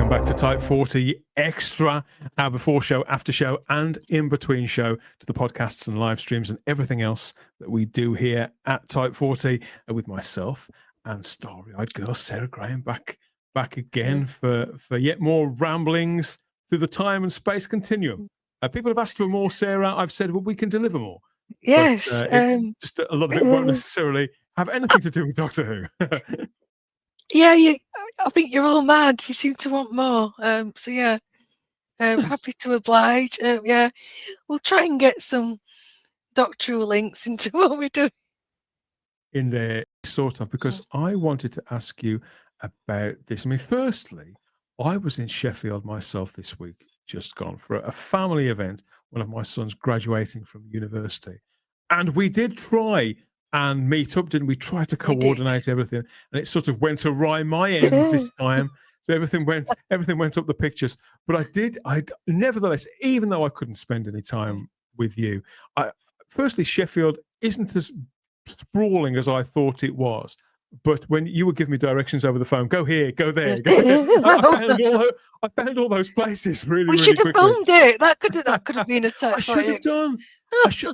welcome back to Type 40 Extra, our before show, after show, and in between show, to the podcasts and live streams and everything else that we do here at Type 40 with myself and starry-eyed girl Sarah Graham back again for yet more ramblings through the time and space continuum. People have asked for more, Sarah. I've said, well, we can deliver more. Yes. But, just a lot of it won't necessarily have anything to do with Doctor Who. Yeah, I think you're all mad. You seem to want more. So yeah, happy to oblige. Yeah, we'll try and get some doctoral links into what we do. In there, sort of, because I wanted to ask you about this. I mean, firstly, I was in Sheffield myself this week, just gone, for a family event, one of my sons graduating from university. And we did try and meet up, didn't we? Try to coordinate everything, and it sort of went awry my end this time. So everything went up the pictures. But I nevertheless, even though I couldn't spend any time with you, firstly, Sheffield isn't as sprawling as I thought it was. But when you were giving me directions over the phone, go here, go there, go there, I found all those places really, we should have filmed it. That could have been a Type 40. I should have done.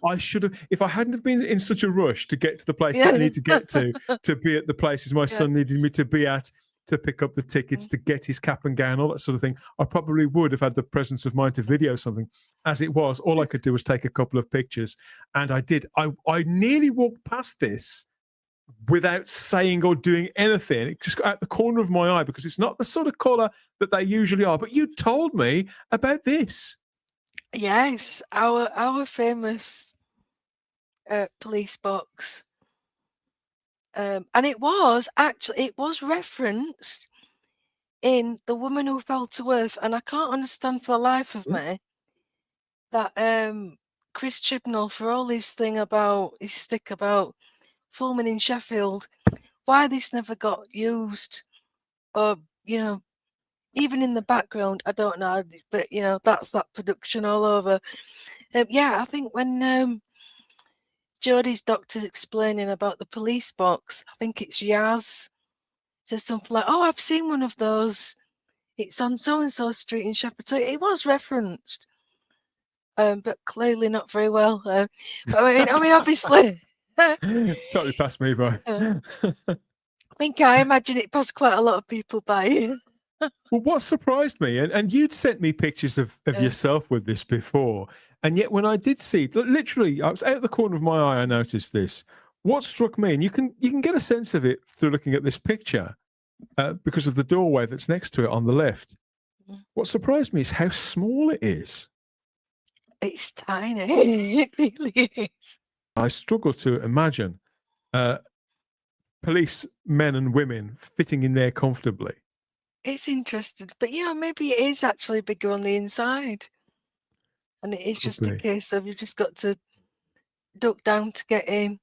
I should have. If I hadn't have been in such a rush to get to the place that I need to get to be at the places my son needed me to be at, to pick up the tickets, to get his cap and gown, all that sort of thing, I probably would have had the presence of mind to video something. As it was, all I could do was take a couple of pictures, and I did. I nearly walked past this without saying or doing anything. It just got out the corner of my eye because it's not the sort of colour that they usually are. But you told me about this. Yes, our famous police box. And it was referenced in The Woman Who Fell to Earth, and I can't understand for the life of me that Chris Chibnall, for all his stick about filming in Sheffield, why this never got used, or even in the background, I don't know, but that's that production all over. I think when Jodie's doctor's explaining about the police box, I think it's Yaz, says something like, "Oh, I've seen one of those. It's on so-and-so street in Sheffield." So it was referenced, but clearly not very well. I mean, obviously. Totally passed me by. I imagine it passed quite a lot of people by. Well, what surprised me, and you'd sent me pictures of yourself with this before, and yet when I did see, literally, I was out the corner of my eye, I noticed this. What struck me, and you can get a sense of it through looking at this picture, because of the doorway that's next to it on the left. What surprised me is how small it is. It's tiny. It really is. I struggle to imagine police men and women fitting in there comfortably. It's interesting, but maybe it is actually bigger on the inside, and it is just a case of you've just got to duck down to get in.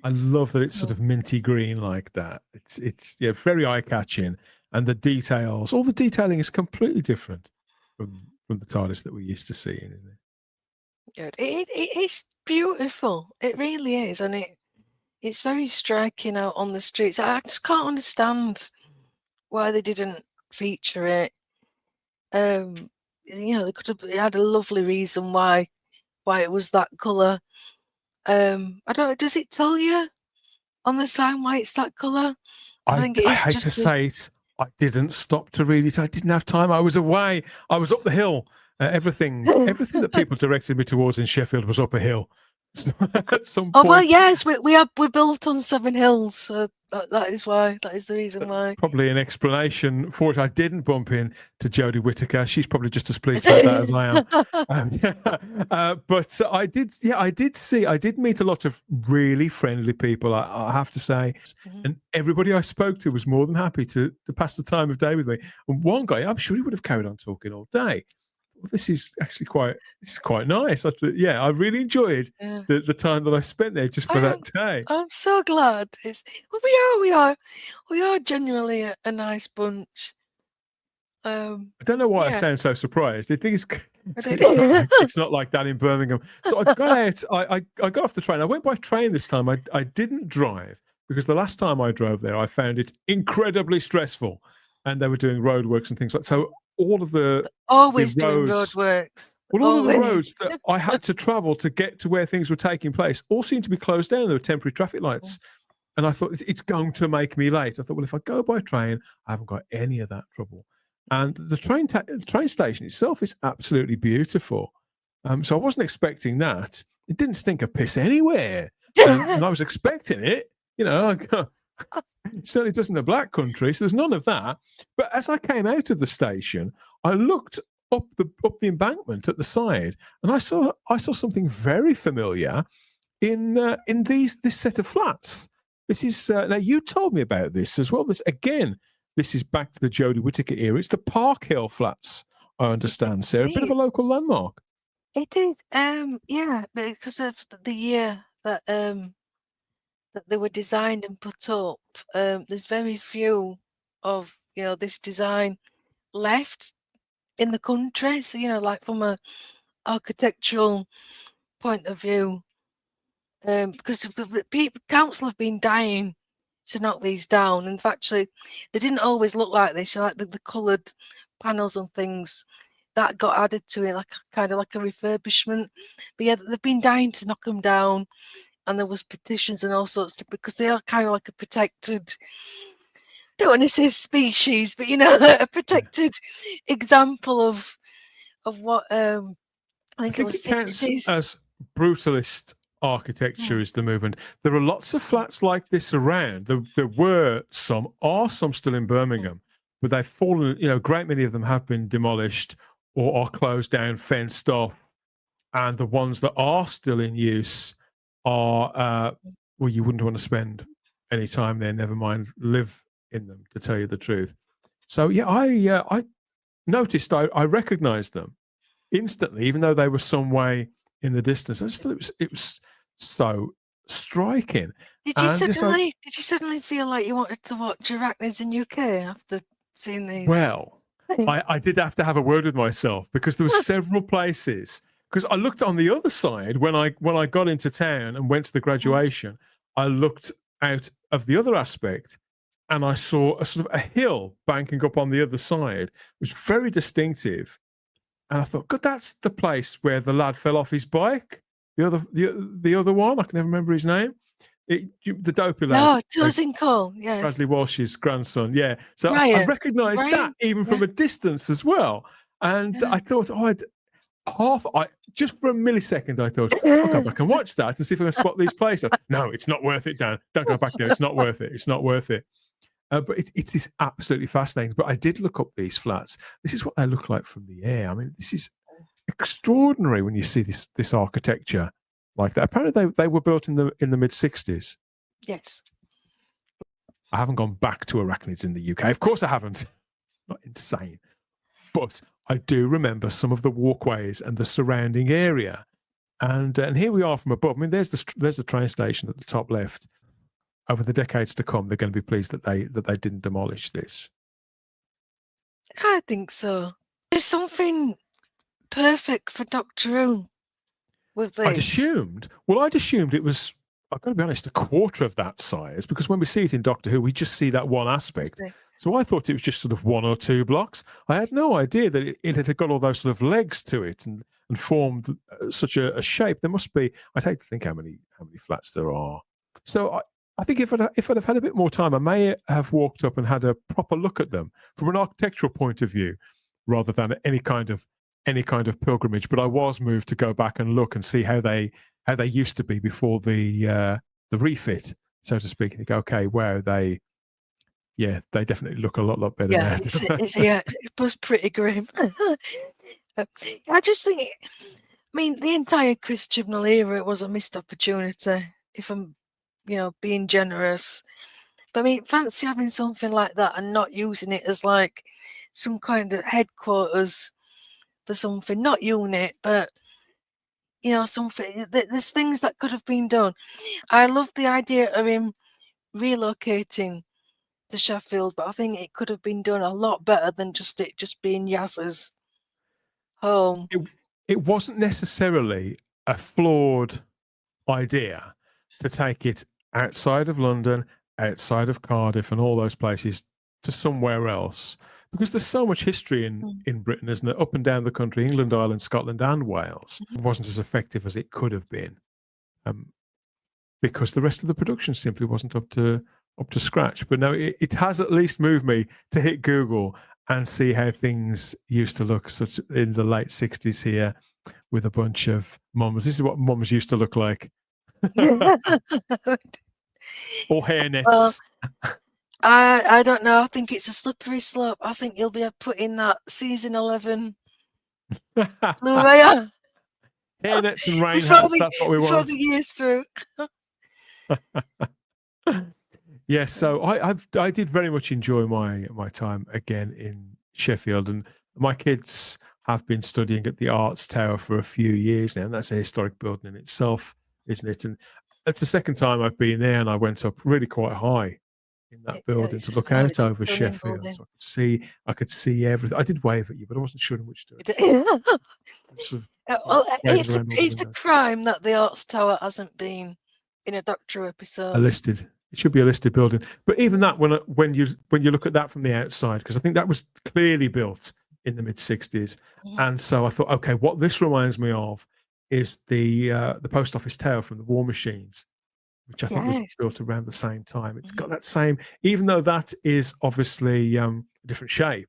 I love that it's sort of minty green like that. It's very eye-catching, and the details, all the detailing is completely different from the TARDIS that we're used to seeing, isn't it? Good. It is beautiful. It really is, and it's very striking out on the streets. I just can't understand why they didn't feature it. They could have had a lovely reason why it was that colour. I don't know, does it tell you on the sign why it's that colour? I hate to say it, I didn't stop to read it. I didn't have time. I was away. I was up the hill. Everything that people directed me towards in Sheffield was up a hill. So at some point, well, yes, we're built on 7 hills. So that is why. That is the reason why. Probably an explanation for it. I didn't bump in to Jodie Whittaker. She's probably just as pleased about that as I am. But I did meet a lot of really friendly people, I have to say. And everybody I spoke to was more than happy to pass the time of day with me. And one guy, I'm sure he would have carried on talking all day. Well, this is actually quite nice. I really enjoyed the time that I spent there just for that day. I'm so glad. We are genuinely a nice bunch. I don't know why I sound so surprised. I think it's not like that in Birmingham. So I got out. I got off the train. I went by train this time. I didn't drive because the last time I drove there, I found it incredibly stressful. and they were doing roadworks and things like so. All of the Always doing roads, roadworks. well, all of the Always. roads that I had to travel to get to where things were taking place all seemed to be closed down. There were temporary traffic lights. And I thought, it's going to make me late. I thought, well, if I go by train, I haven't got any of that trouble. And the train station itself is absolutely beautiful. So I wasn't expecting that. It didn't stink of piss anywhere. And I was expecting it. You know, it certainly doesn't in the Black Country, so there's none of that. But as I came out of the station, I looked up the embankment at the side, and I saw something very familiar in this set of flats. This is now you told me about this as well. This is back to the Jodie Whittaker era. It's the Park Hill flats, I understand, Sarah. A bit of a local landmark. It is, yeah, because of the year that that they were designed and put up. There's very few of this design left in the country. So like from a architectural point of view, because the people council have been dying to knock these down. And actually, they didn't always look like this. Like the coloured panels and things that got added to it, like kind of like a refurbishment. But yeah, they've been dying to knock them down, and there was petitions and all sorts because they are kind of like a protected. Don't want to say species, but a protected example of what I think it was 60s. As brutalist architecture is the movement. There are lots of flats like this around. There were some, are some still in Birmingham, but they've fallen. A great many of them have been demolished or are closed down, fenced off, and the ones that are still in use are well, you wouldn't want to spend any time there. Never mind live in them, to tell you the truth. So yeah, I noticed I recognised them instantly, even though they were some way in the distance. I just thought it was so striking. Did you suddenly feel like you wanted to watch Arachnids in UK after seeing these? Well, I did have to have a word with myself because there were several places. Because I looked on the other side when I got into town and went to the graduation. I looked out of the other aspect, and I saw a sort of a hill banking up on the other side. It was very distinctive. And I thought, God, that's the place where the lad fell off his bike. The other one, I can never remember his name. The dopey lad. No, Cole, yeah. Bradley Walsh's grandson, yeah. So I recognised that even from a distance as well. And I thought, just for a millisecond, I thought, I'll go back and watch that and see if I can spot these places. No, it's not worth it, Dan. Don't go back there. It's not worth it. It's not worth it. But it's this absolutely fascinating. But I did look up these flats. This is what they look like from the air. I mean, this is extraordinary when you see this architecture like that. Apparently, they were built in the mid-60s. Yes. I haven't gone back to Arachnids in the UK. Of course, I haven't. Not insane, but I do remember some of the walkways and the surrounding area. And here we are from above. I mean, there's the train station at the top left. Over the decades to come, they're going to be pleased that they didn't demolish this. I think so. There's something perfect for Doctor Who with this. I'd assumed it was, I've got to be honest, a quarter of that size, because when we see it in Doctor Who, we just see that one aspect. So I thought it was just sort of 1 or 2 blocks. I had no idea that it had got all those sort of legs to it and formed such a shape. There must be, I'd hate to think how many flats there are. So I think if I'd have had a bit more time, I may have walked up and had a proper look at them from an architectural point of view, rather than any kind of pilgrimage. But I was moved to go back and look and see how they used to be before the refit, so to speak. And think, okay, wow, they definitely look a lot better now. It was pretty grim. I just think, the entire Chris Chibnall era was a missed opportunity, if I'm being generous. But fancy having something like that and not using it as like some kind of headquarters for something, not unit, but something. There's things that could have been done. I love the idea of him relocating to Sheffield, but I think it could have been done a lot better than just being Yaz's home. It wasn't necessarily a flawed idea to take it outside of London, outside of Cardiff, and all those places to somewhere else, because there's so much history in Britain, isn't there? Up and down the country, England, Ireland, Scotland, and Wales. It wasn't as effective as it could have been, because the rest of the production simply wasn't up to scratch. But no, it has at least moved me to hit Google and see how things used to look, such in the late 60s here, with a bunch of mums. This is what mums used to look like. Or hairnets. Well, I don't know. I think it's a slippery slope. I think you'll be putting that season 11 Blu-ray hairnets and rain hats. That's what we want. Before the year's through. Yeah, so I did very much enjoy my time again in Sheffield, and my kids have been studying at the Arts Tower for a few years now, and that's a historic building in itself, isn't it? And it's the second time I've been there, and I went up really quite high in that building to look out over Sheffield, so I could see everything. I did wave at you, but I wasn't sure in which direction. Sort of it's a crime that the Arts Tower hasn't been in a Doctor episode. It should be a listed building. But even that, when you look at that from the outside, because I think that was clearly built in the mid-60s, and so I thought, okay, what this reminds me of is the post office tower from the War Machines, which I think was built around the same time. It's got that same, even though that is obviously a different shape,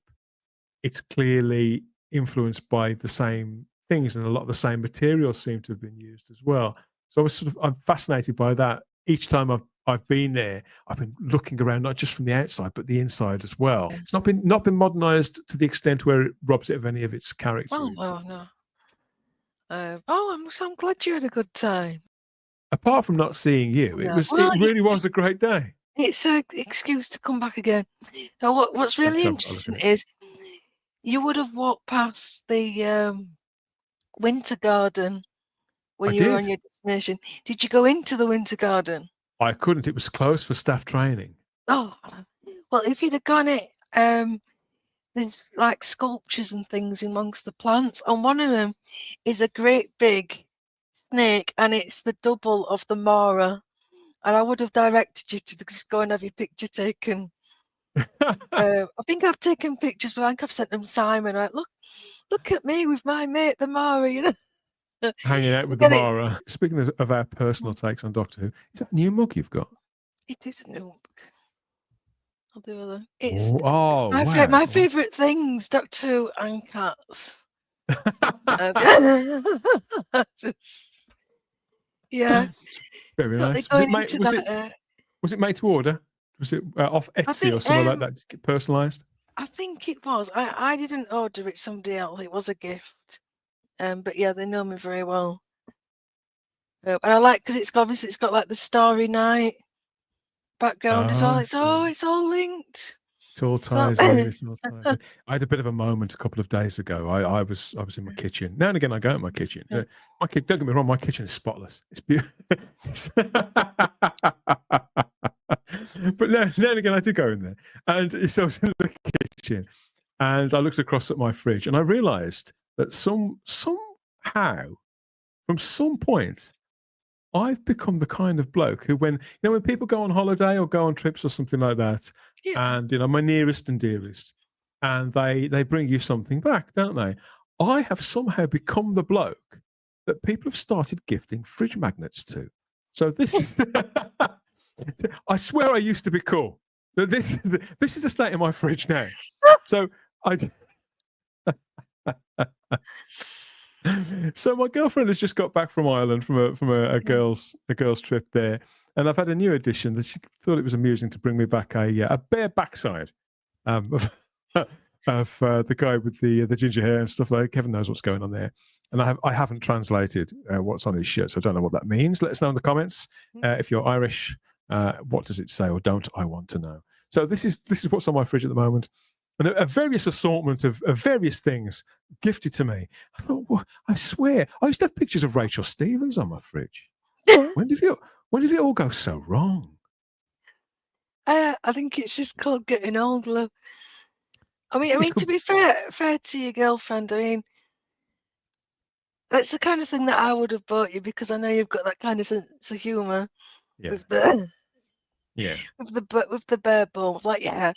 it's clearly influenced by the same things, and a lot of the same materials seem to have been used as well. So I'm fascinated by that. Each time I've been there, I've been looking around, not just from the outside, but the inside as well. It's not been modernized to the extent where it robs it of any of its character. Well, no. I'm glad you had a good time. Apart from not seeing you, it really was a great day. It's an excuse to come back again. Now, what's really interesting is you would have walked past the Winter Garden when you were on your destination. Did you go into the Winter Garden? I couldn't. It was closed for staff training. Oh, well, if you'd have gone it, there's like sculptures and things amongst the plants, and one of them is a great big snake, and it's the double of the Mara. And I would have directed you to just go and have your picture taken. I think I've taken pictures, but I think I've sent them Simon. Like, look at me with my mate, the Mara, you know. Hanging out with the Mara. Speaking of our personal takes on Doctor Who, is that a new mug you've got? It is a new mug. I'll do other. It's my favourite things, Doctor Who and cats. Yeah. Very nice. Was it made to order? Was it off Etsy or something like that? Personalised? I think it was. I didn't order it. Somebody else. It was a gift. But yeah, they know me very well. And I like because it's got like the Starry Night background as well. It's all linked. It all ties in. I had a bit of a moment a couple of days ago. I was in my kitchen. Now and again, I go in my kitchen. Don't get me wrong, my kitchen is spotless. It's beautiful. But now and again, I do go in there, and so I was in the kitchen, and I looked across at my fridge, and I realised that somehow, from some point, I've become the kind of bloke who, when people go on holiday or go on trips or something like that, and my nearest and dearest, and they bring you something back, don't they? I have somehow become the bloke that people have started gifting fridge magnets to. So this, I swear, I used to be cool. This is the state of my fridge now. So So my girlfriend has just got back from Ireland from a girls trip there, and I've had a new addition that she thought it was amusing to bring me back a bare backside of the guy with the ginger hair and stuff like that. Kevin knows what's going on there, and I haven't translated what's on his shirt, so I don't know what that means. Let us know in the comments if you're Irish. What does it say, or don't I want to know? So this is what's on my fridge at the moment. And a various assortment of various things gifted to me. I thought, well, I swear, I used to have pictures of Rachel Stevens on my fridge. When did it all go so wrong? I think it's just called getting old, love. I mean, to be fair to your girlfriend, I mean, that's the kind of thing that I would have bought you, because I know you've got that kind of sense of humour with the bare bones. Like, yeah.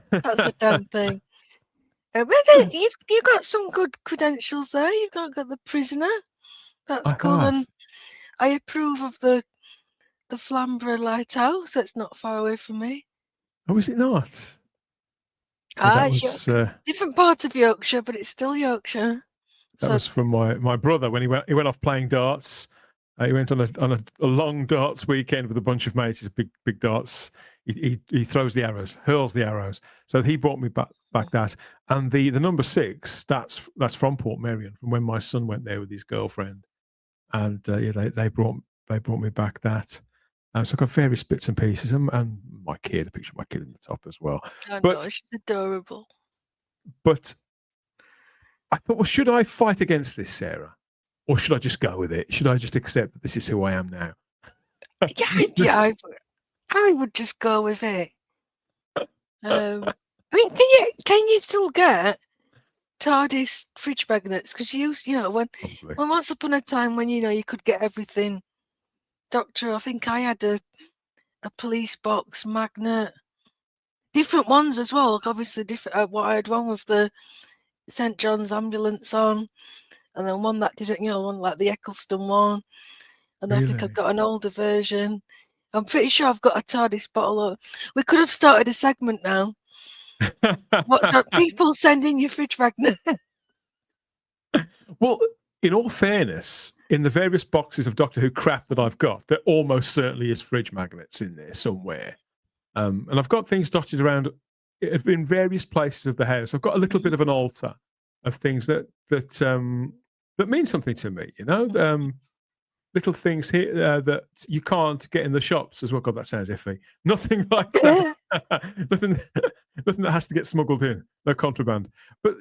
That's a damn thing. You got some good credentials there. You've got the prisoner. That's I cool, and have. I approve of the Flamborough Lighthouse. It's not far away from me. Oh, is it not? Yeah, Ah, it's different part of Yorkshire, but it's still Yorkshire. that So was from my brother when he went off playing darts. He went on a long darts weekend with a bunch of mates. He's a big darts. He throws the arrows, hurls the arrows. So he brought me back that, and the number 6. That's from Portmeirion, from when my son went there with his girlfriend, and yeah, they brought me back that. So I've got various bits and pieces, and my kid, a picture of my kid in the top as well. I know But she's adorable. but I thought, well, should I fight against this, Sarah, or should I just go with it? Should I just accept that this is who I am now? Yeah, I would just go with it. I mean, can you still get TARDIS fridge magnets? Because you know when once upon a time when you could get everything. Doctor, I think I had a police box magnet, different ones as well. Like obviously different. What I had one with the St John's ambulance on, and then one that didn't. One like the Eccleston one. And I think I've got an older version. I'm pretty sure I've got a TARDIS bottle. We could have started a segment now. What's up? People sending you fridge magnet. Well, in all fairness, in the various boxes of Doctor Who crap that I've got, there almost certainly is fridge magnets in there somewhere. And I've got things dotted around in various places of the house. I've got a little bit of an altar of things that mean something to me. Little things here that you can't get in the shops as well. God, that sounds iffy. Nothing like that. nothing that has to get smuggled in. No contraband. But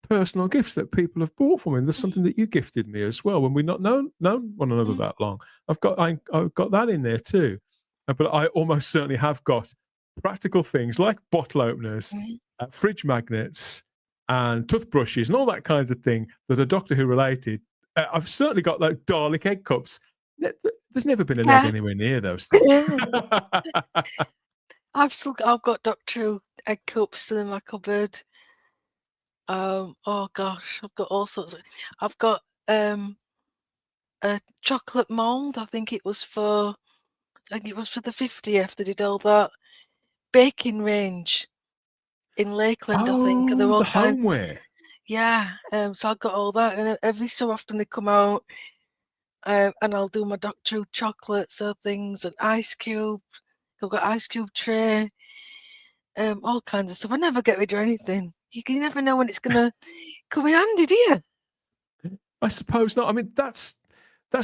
personal gifts that people have bought for me. And there's something that you gifted me as well when we've not known one another that long. I've got that in there too. But I almost certainly have got practical things like bottle openers, fridge magnets, and toothbrushes, and all that kind of thing that are Doctor Who related. I've certainly got like Dalek egg cups. There's never been an egg anywhere near those things. I've got Doctor Who egg cups still in my cupboard. Oh gosh, I've got all sorts. I've got a chocolate mold. I think it was for the 50th. They did all that baking range in Lakeland. I think they're all the homeware. Yeah. So I've got all that, and every so often they come out, and I'll do my Doctor Who chocolates or things, and ice cube. I've got ice cube tray. All kinds of stuff. I never get rid of anything. You never know when it's gonna come in handy, do you? I suppose not. I mean, that's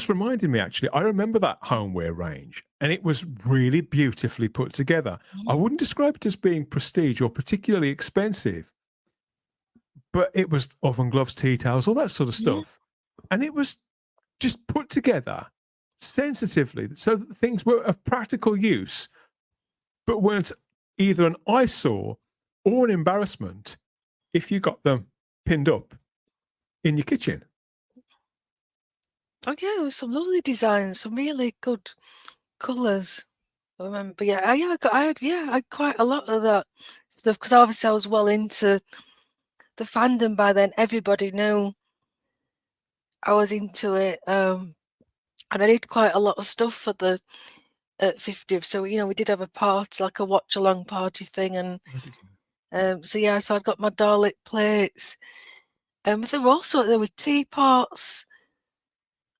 reminding me, actually. I remember that homeware range, and it was really beautifully put together. I wouldn't describe it as being prestige or particularly expensive, but it was oven gloves, tea towels, all that sort of stuff. And it was just put together sensitively so that things were of practical use, but weren't either an eyesore or an embarrassment if you got them pinned up in your kitchen. Oh yeah, there was some lovely designs, some really good colours. I remember, I had quite a lot of that stuff because obviously I was well into the fandom by then. Everybody knew I was into it, and I did quite a lot of stuff for the 50th. So we did have a party, like a watch along party thing, and so I'd got my Dalek plates, and there were teapots,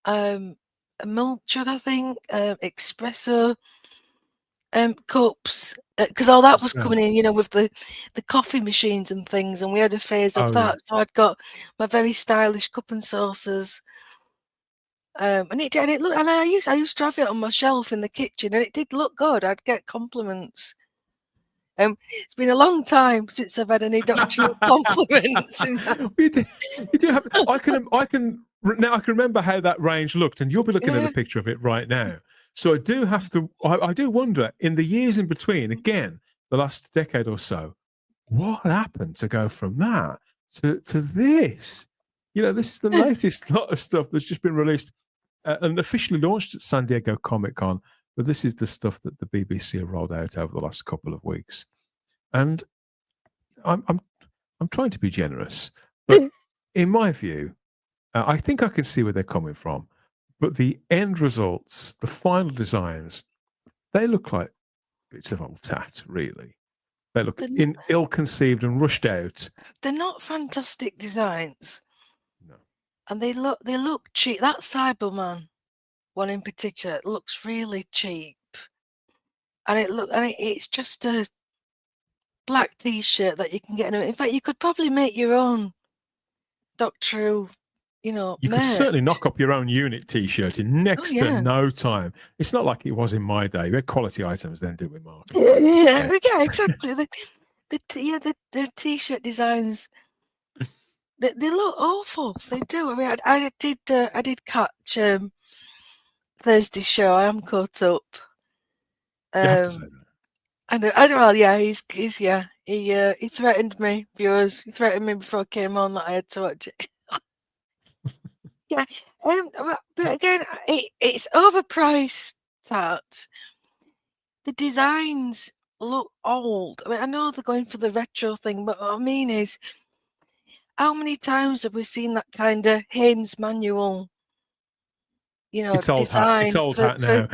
a milk jug, I think, espresso cups, because all that was coming in, with the coffee machines and things, and we had a phase of that. So I'd got my very stylish cup and saucers, and it looked, and I used to have it on my shelf in the kitchen, and it did look good. I'd get compliments. It's been a long time since I've had any Doctor Who compliments. You do have. I can remember how that range looked, and you'll be looking at a picture of it right now. So I do have to. I do wonder in the years in between, again, the last decade or so, what happened to go from that to this? This is the latest lot of stuff that's just been released and officially launched at San Diego Comic-Con. But this is the stuff that the BBC have rolled out over the last couple of weeks. And I'm trying to be generous, but in my view, I think I can see where they're coming from. But the end results, the final designs, they look like bits of old tat, really. They look ill-conceived and rushed out. They're not fantastic designs. No. And they look cheap. That Cyberman one in particular looks really cheap. And it's just a black t-shirt that you can get. In fact, you could probably make your own Doctor Who, You could certainly knock up your own unit T-shirt in next to no time. It's not like it was in my day. We had quality items then, didn't we, Mark? Yeah, exactly. The T-shirt designs, they look awful. They do. I mean, I did catch Thursday's show. I am caught up. You have to say that. Well, yeah, he's he threatened me, viewers. He threatened me before I came on that I had to watch it. Yeah, but again, it's overpriced. That the designs look old. I mean, I know they're going for the retro thing, but what I mean is, how many times have we seen that kind of Haynes manual? It's old design hat. It's old hat now.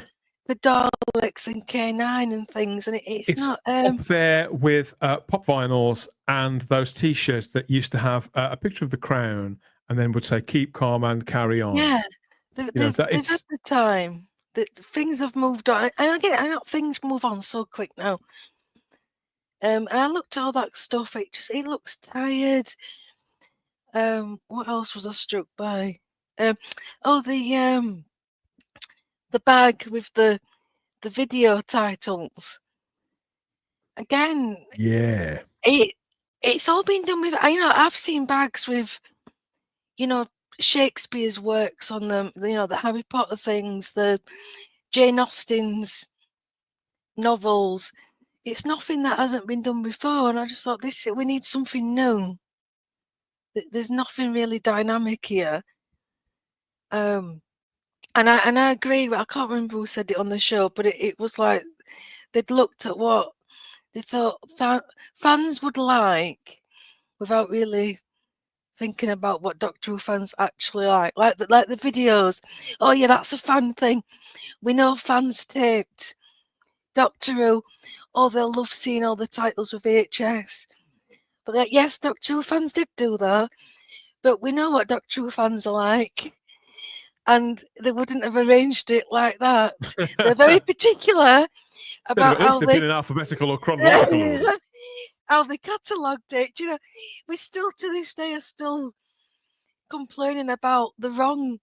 For Daleks and K9 and things, and it's not up there with pop vinyls and those T-shirts that used to have a picture of the Crown and then would say "Keep calm and carry on." Yeah, they've had the time. Things have moved on, and again, I know things move on so quick now. And I looked at all that stuff. It looks tired. What else was I struck by? The bag with the video titles. Again, yeah, it's all been done with. I've seen bags with, Shakespeare's works on them. The Harry Potter things, the Jane Austen's novels. It's nothing that hasn't been done before, and I just thought we need something new. There's nothing really dynamic here. And I agree. I can't remember who said it on the show, but it was like they'd looked at what they thought fans would like without really thinking about what Doctor Who fans actually like the videos. Oh yeah, that's a fan thing. We know fans taped Doctor Who. Oh, they'll love seeing all the titles with VHS. But yes, Doctor Who fans did do that. But we know what Doctor Who fans are like. And they wouldn't have arranged it like that. They're very particular about how they did in alphabetical or chronological order. How they catalogued it. We still to this day are still complaining about the wrong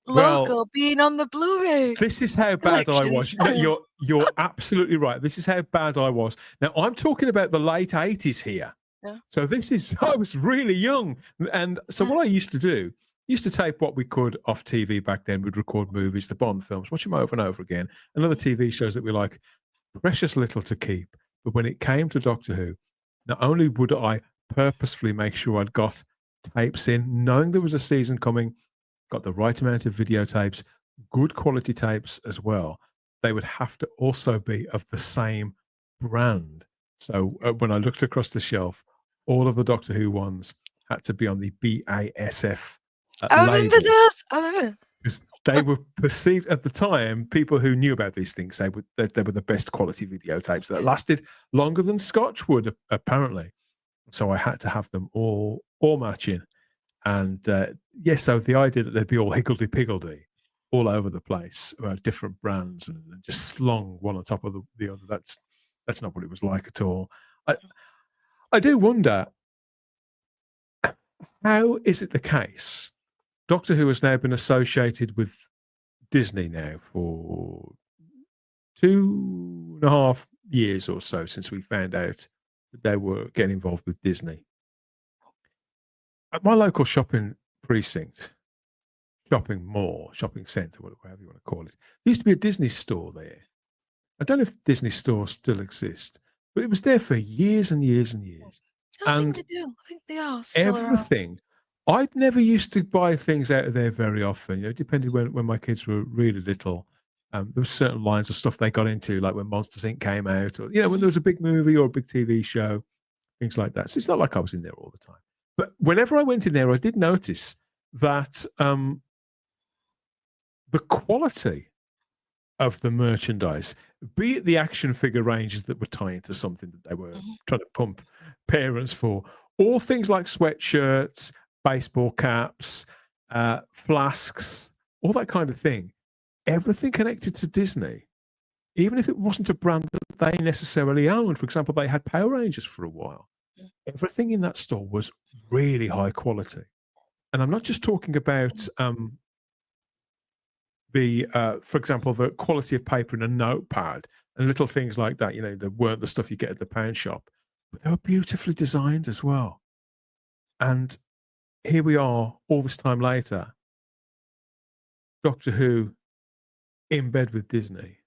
logo being on the Blu-ray. This is how bad I was. No, you're absolutely right. This is how bad I was. Now I'm talking about the late 80s here. Yeah. So I was really young, and so what I used to do. Used to tape what we could off TV back then. We'd record movies, the Bond films, watch them over and over again, and other TV shows that we like. Precious little to keep. But when it came to Doctor Who, not only would I purposefully make sure I'd got tapes in, knowing there was a season coming, got the right amount of videotapes, good quality tapes as well, they would have to also be of the same brand. So when I looked across the shelf, all of the Doctor Who ones had to be on the BASF I remember those. Because they were perceived at the time, people who knew about these things, they were the best quality videotapes that lasted longer than Scotch would, apparently. So I had to have them all matching. And so the idea that they'd be all higgledy-piggledy all over the place, different brands, and just slung one on top of the other, that's not what it was like at all. I do wonder, how is it the case Doctor Who has now been associated with Disney now for 2.5 years or so since we found out that they were getting involved with Disney. At my local shopping precinct, shopping mall, shopping centre, whatever you want to call it, there used to be a Disney store there. I don't know if Disney stores still exist, but it was there for years and years and years. I think they do. I think they are still everything. Around. I'd never used to buy things out of there very often. Depending when my kids were really little, there were certain lines of stuff they got into, like when Monsters Inc. came out, or when there was a big movie or a big TV show. things like that. So it's not like I was in there all the time. But whenever I went in there, I did notice that the quality of the merchandise, be it the action figure ranges that were tying to something that they were trying to pump parents for, or things like sweatshirts, baseball caps, flasks, all that kind of thing. Everything connected to Disney, even if it wasn't a brand that they necessarily owned. For example, they had Power Rangers for a while. Everything in that store was really high quality. And I'm not just talking about for example, the quality of paper in a notepad and little things like that. They weren't the stuff you get at the pound shop, but they were beautifully designed as well. And here we are, all this time later, Doctor Who in bed with Disney.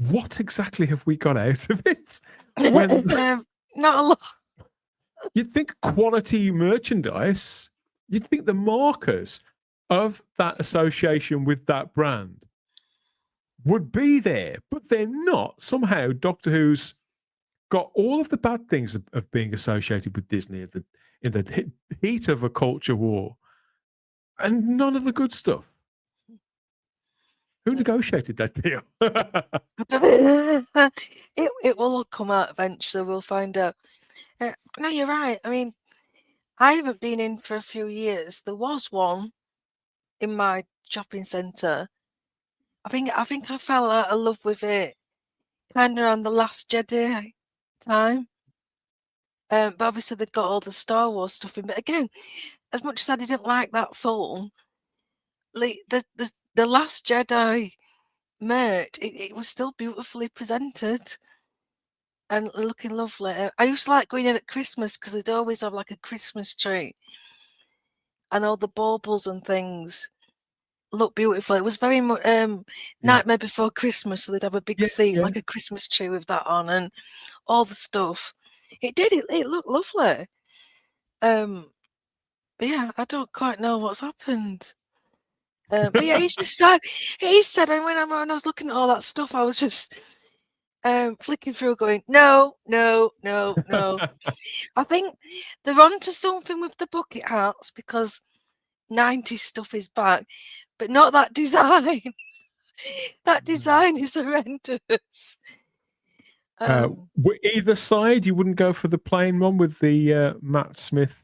What exactly have we got out of it? When not a lot. You'd think quality merchandise, you'd think the markers of that association with that brand would be there, but they're not. Somehow, Doctor Who's got all of the bad things of being associated with Disney in the heat of a culture war, and none of the good stuff. Who negotiated that deal? It will all come out eventually. We'll find out. No, you're right. I mean, I haven't been in for a few years. There was one in my shopping centre. I think I fell out of love with it kind of on the Last Jedi time. But obviously they'd got all the Star Wars stuff in. But again, as much as I didn't like that film, like the Last Jedi merch, it was still beautifully presented and looking lovely. I used to like going in at Christmas because they'd always have like a Christmas tree and all the baubles and things look beautiful. It was very much Nightmare Before Christmas, so they'd have a big theme like a Christmas tree with that on and all the stuff. It looked lovely. But yeah, I don't quite know what's happened. But yeah, it's just sad. It is sad. And when I was looking at all that stuff, I was just flicking through, going, no. I think they're onto something with the bucket hats because 90s stuff is back, but not that design. That design is horrendous. Either side, you wouldn't go for the plain one with the Matt Smith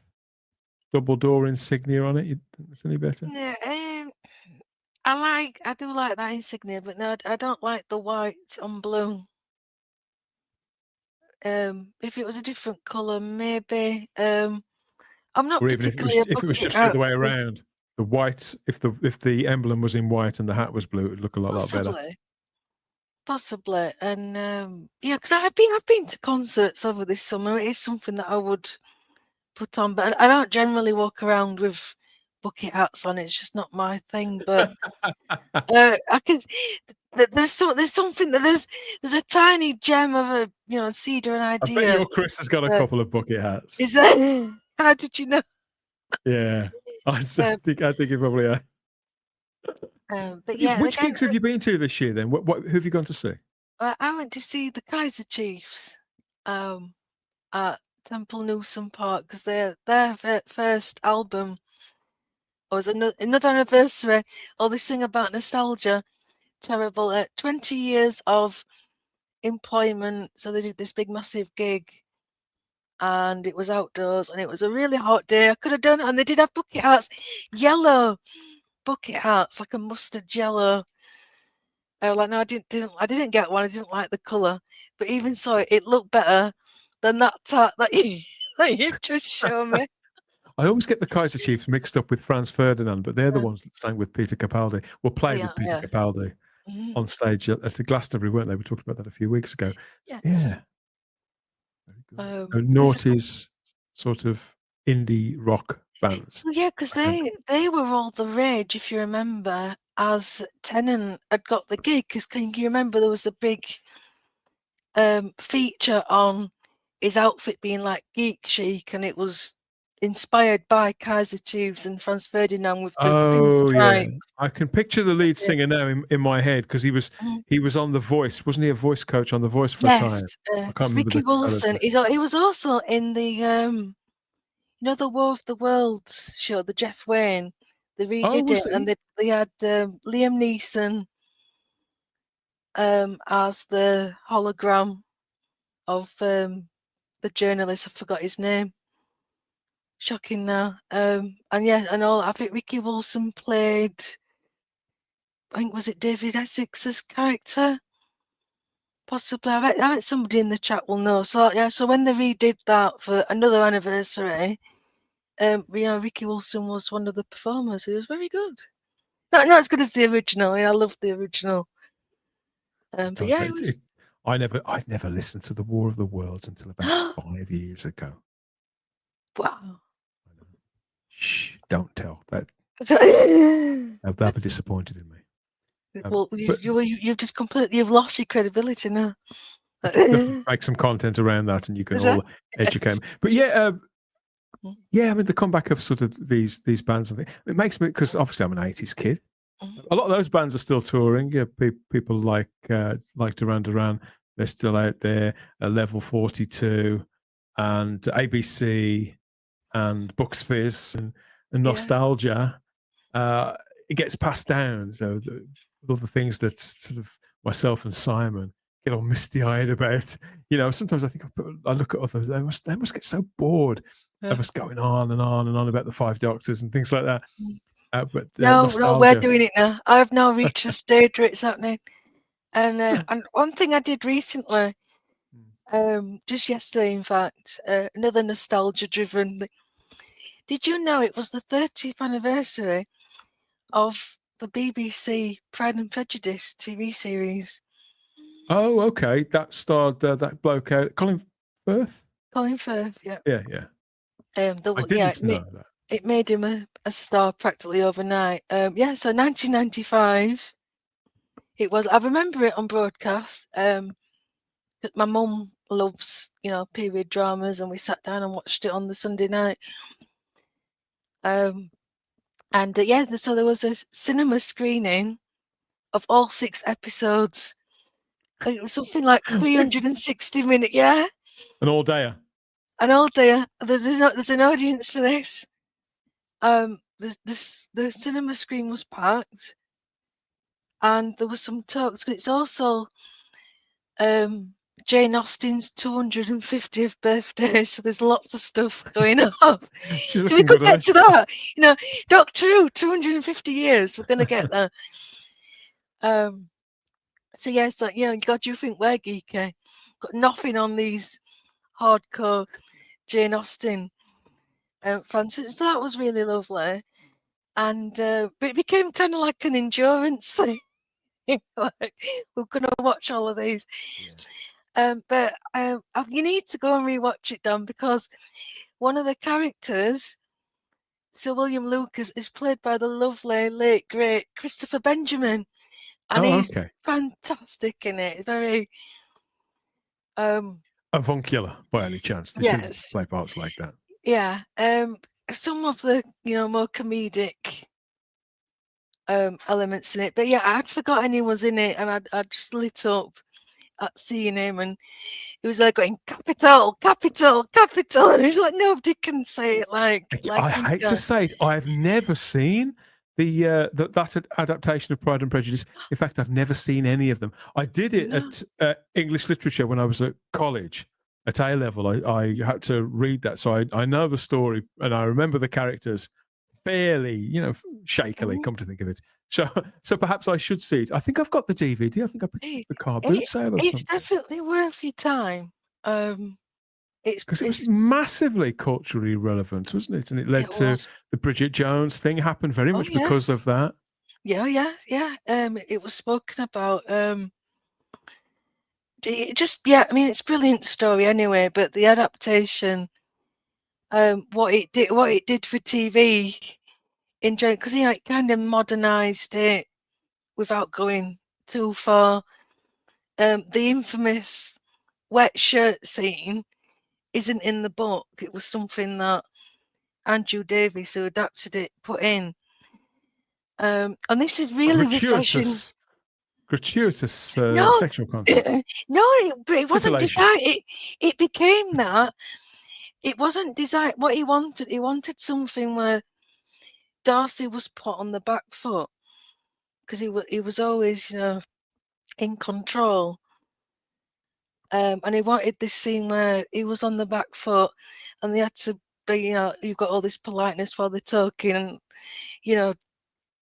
double door insignia on it? You think it's any better? Yeah, I do like that insignia, but no, I don't like the white on blue. If it was a different colour, maybe. I'm not Or even particularly if it was just the other way around, the white, if the emblem was in white and the hat was blue, it would look a lot better. Possibly, and yeah, because I've been to concerts over this summer. It is something that I would put on, but I don't generally walk around with bucket hats on. It's just not my thing. But I can. There's something that there's a tiny gem of a seed or an idea. I bet your Chris has got a couple of bucket hats. Is that? How did you know? Yeah, I think you probably are. But yeah, which gigs have you been to this year? Then, who have you gone to see? I went to see the Kaiser Chiefs at Temple Newsom Park because their first album was another anniversary. All this thing about nostalgia, terrible. 20 years of employment, so they did this big massive gig, and it was outdoors, and it was a really hot day. I could have done it, and they did have bucket hats, yellow bucket hats, like a mustard yellow. I was like, no, I didn't get one. I didn't like the colour, but even so, it looked better than that tat that you just showed me. I always get the Kaiser Chiefs mixed up with Franz Ferdinand, but they're the ones that sang with Peter Capaldi. Well, played with Peter Capaldi on stage at the Glastonbury, weren't they? We talked about that a few weeks ago. Yes. Yeah. Very good. Naughty's sort of indie rock bands. Well, yeah, because they were all the rage, if you remember, as Tennant had got the gig. Because can you remember there was a big feature on his outfit being like geek chic, and it was inspired by Kaiser Chiefs and Franz Ferdinand with the Oh yeah, pinstripe. I can picture the lead singer now in my head because he was on The Voice, wasn't he? A voice coach on The Voice for a Yes, time. I the can't remember Ricky the fella's Wilson. name. He was also in the you know, the War of the Worlds show, the Jeff Wayne. They Oh, redid it, was and he? they had Liam Neeson as the hologram of the journalist. I forgot his name. Shocking now. And yeah, and all. I think Ricky Wilson played. I think was it David Essex's character. Possibly. I bet somebody in the chat will know. So yeah, so when they redid that for another anniversary, you know, Ricky Wilson was one of the performers. It was very good. Not as good as the original. I love the original. But yeah, it was. I'd never listened to the War of the Worlds until about 5 years ago. Wow. Shh, don't tell. So, They'll be disappointed in me. well, But you've just completely lost your credibility now. make some content around that, and you can Is that? all educate Yes. me. But yeah, yeah. I mean, the comeback of sort of these bands and things, it makes me, because obviously I'm an '80s kid. A lot of those bands are still touring. Yeah, people like Duran Duran, they're still out there. Level 42 and ABC and Bucks Fizz and Yeah. Nostalgia. It gets passed down. So all the things that sort of myself and Simon get all misty-eyed about. You know, sometimes I think I look at others. They must get so bored of us going on and on and on about the Five Doctors and things like that. But No, we're nostalgia. doing it now. I've now reached the stage where it's happening. And one thing I did recently, just yesterday, in fact, another nostalgia-driven. Did you know it was the 30th anniversary of the BBC Pride and Prejudice TV series? Oh, okay. That starred that bloke out, Colin Firth. Colin Firth, yeah. Yeah, yeah. I Yeah, didn't know that. it made him a star practically overnight. Yeah, so 1995. It was. I remember it on broadcast. My mum loves, you know, period dramas, and we sat down and watched it on the Sunday night. And yeah, so there was a cinema screening of all 6 episodes. It was something like 360 minutes. Yeah, An all-dayer. and all day there's an audience for this. The cinema screen was packed, and there was some talks. It's also Jane Austen's 250th birthday, so there's lots of stuff going on. She's So we looking could good, get isn't to that. You know, Doctor Who, 250 years. We're going to get there. So yeah, so you know, God, you think we're geeky? Got nothing on these hardcore Jane Austen fans. So that was really lovely, and but it became kind of like an endurance thing. Like, we're going to watch all of these. But you need to go and rewatch it, Dan, because one of the characters, Sir William Lucas, is played by the lovely, late, great Christopher Benjamin, and Oh, he's okay. fantastic in it. Very, Avuncular, by any chance? They tend to yes, play parts like that. yeah. Some of the, you know, more comedic elements in it, but yeah, I'd forgotten he was in it, and I just lit up at seeing him, and he was like going capital, capital, capital, and he's like, nobody can say it like I you hate to can. say it, I've never seen that adaptation of Pride and Prejudice. In fact, I've never seen any of them. I did it No. at English literature when I was at college at A level. I had to read that, so I know the story and I remember the characters fairly, you know, shakily. Come to think of it, so perhaps I should see it. I think I've got the DVD. I think I picked it up at the car boot sale or It's something. definitely worth your time. Because it was It's massively culturally relevant, wasn't it? And it led it to was. the Bridget Jones thing happened very Oh much yeah, because of that. yeah. It was spoken about. I mean, it's a brilliant story anyway. But the adaptation, what it did for TV in general, because you know it kind of modernized it without going too far. The infamous wet shirt scene isn't in the book. It was something that Andrew Davies, who adapted it, put in. And this is really refreshing. Gratuitous No, sexual content. no, but it wasn't Titillation. designed. It became that. It wasn't designed. What he wanted something where Darcy was put on the back foot, because he was always, in control. And he wanted this scene where he was on the back foot, and they had to be, you've got all this politeness while they're talking, and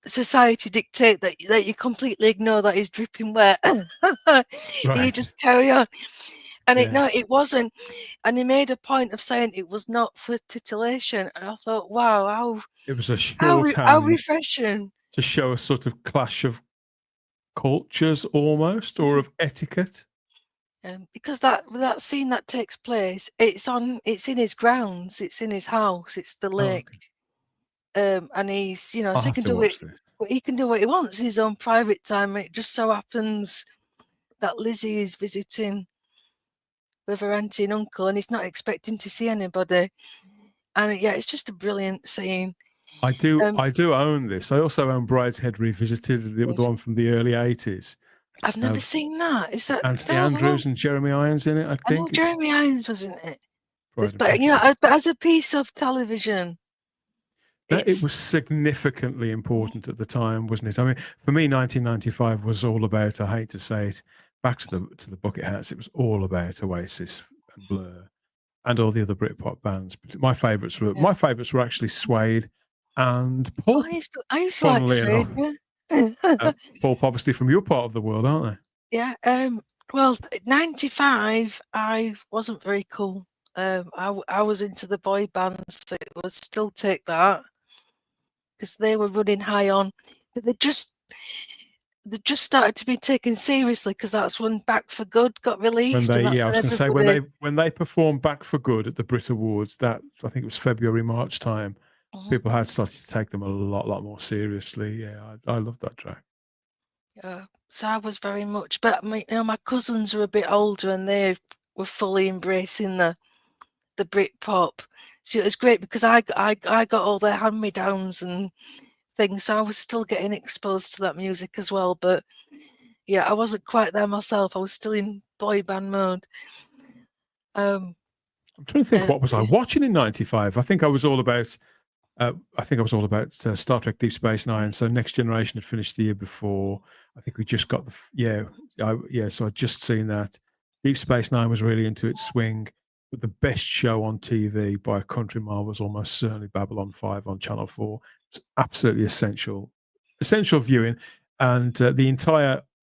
society dictate that you completely ignore that he's dripping wet. You just carry on. And it wasn't. And he made a point of saying it was not for titillation. And I thought, wow, it was a how shorthand refreshing to show a sort of clash of cultures, almost, or of etiquette. Because that scene that takes place, it's in his grounds, it's in his house, it's the lake. And he's, so he can do it. He can do what he wants in his own private time. And it just so happens that Lizzie is visiting with her auntie and uncle, and he's not expecting to see anybody. And it's just a brilliant scene. I do own this. I also own Brideshead Revisited, the one from the early 80s. I've never seen that. Is that Anthony Andrews and Jeremy Irons in it? I think Jeremy Irons was in it. But as a piece of television, it was significantly important at the time, wasn't it? I mean, for me, 1995 was all about, I hate to say it, back to the Bucket Hats, it was all about Oasis and Blur and all the other Britpop bands. But my favourites were actually Suede and Pulp. I used to like Suede. Pulp, obviously, from your part of the world, aren't they? Yeah. Well, 95, I wasn't very cool. I was into the boy bands, so it was Still Take That, because they were running high on, but they just started to be taken seriously, because that's when Back for Good got released. I was going to say, when they performed Back for Good at the Brit Awards, that I think it was February, March time, people had started to take them a lot more seriously. Yeah, I love that track. So I was very much, but my cousins were a bit older, and they were fully embracing the Britpop. So it was great, because I got all their hand-me-downs and things, so I was still getting exposed to that music as well. But I wasn't quite there myself. I was still in boy band mode. I'm trying to think, what was I watching in 95? I think I was all about Star Trek Deep Space Nine. So Next Generation had finished the year before. I think we just got so I'd just seen that. Deep Space Nine was really into its swing, but the best show on TV by a country mile was almost certainly Babylon 5 on Channel 4. It's absolutely essential viewing, and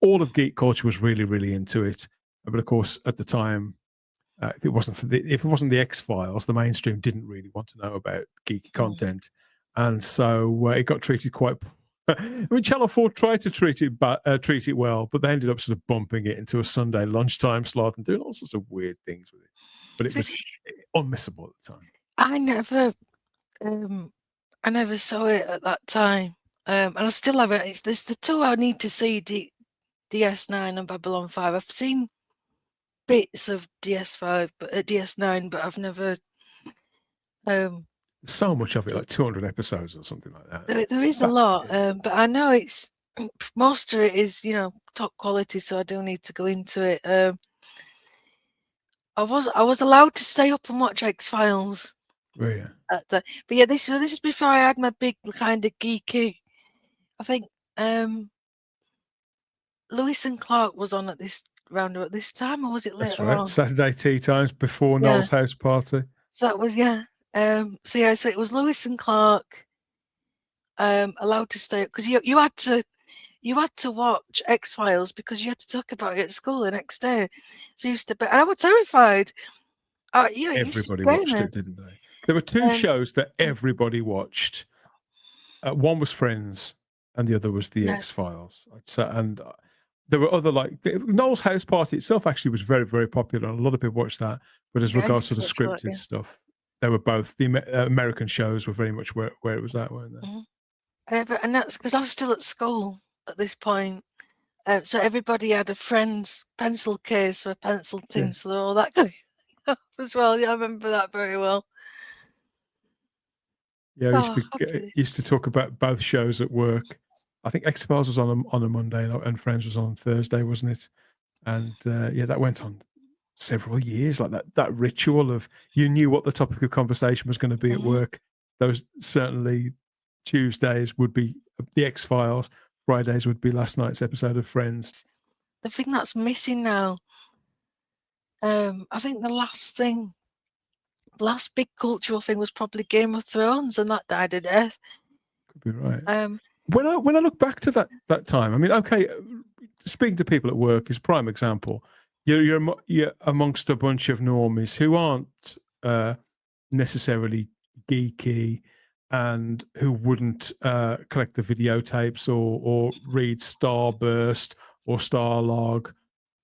all of geek culture was really, really into it. But of course, at the time, if it wasn't the X-Files, the mainstream didn't really want to know about geeky content, and so it got treated quite. I mean, Channel 4 tried to treat it well, but they ended up sort of bumping it into a Sunday lunchtime slot and doing all sorts of weird things with it. But it was unmissable at the time. I never saw it at that time, and I still haven't. There's the two I need to see: DS9 and Babylon 5. I've seen bits of DS5, but DS9, but I've never. So much of it, like 200 episodes or something like that. There is a lot, but I know it's most of it is top quality, so I do need to go into it. I was allowed to stay up and watch X-Files. But this is before I had my big kind of geeky. I think Lewis and Clark was on at this time, or was it later on? Saturday tea times before Noel's house party. So that was so it was Lewis and Clark. Allowed to stay, because you had to watch X-Files, because you had to talk about it at school the next day. So you used to, and I was terrified. Everybody watched it, didn't they? There were two shows that everybody watched. One was Friends, and the other was the X-Files. And there were other, like Noel's House Party itself actually was very, very popular, and a lot of people watched that. But as regards to the scripted stuff, they were both the American shows were very much where it was at, weren't they? And that's because I was still at school at this point. So everybody had a friend's pencil case or a pencil tinsel or all that going on as well. Yeah, I remember that very well. Yeah, I Oh, happy. used to talk about both shows at work. I think X Files was on a Monday and Friends was on Thursday, wasn't it? And yeah, that went on several years. Like that ritual of you knew what the topic of conversation was going to be at Mhm. work. Those certainly Tuesdays would be the X Files. Fridays would be last night's episode of Friends. The thing that's missing now, I think the last big cultural thing was probably Game of Thrones, and that died a death. Could be right. Um, When I look back to that time, I mean, okay, speaking to people at work is a prime example. You're amongst a bunch of normies who aren't necessarily geeky and who wouldn't collect the videotapes or read Starburst or Starlog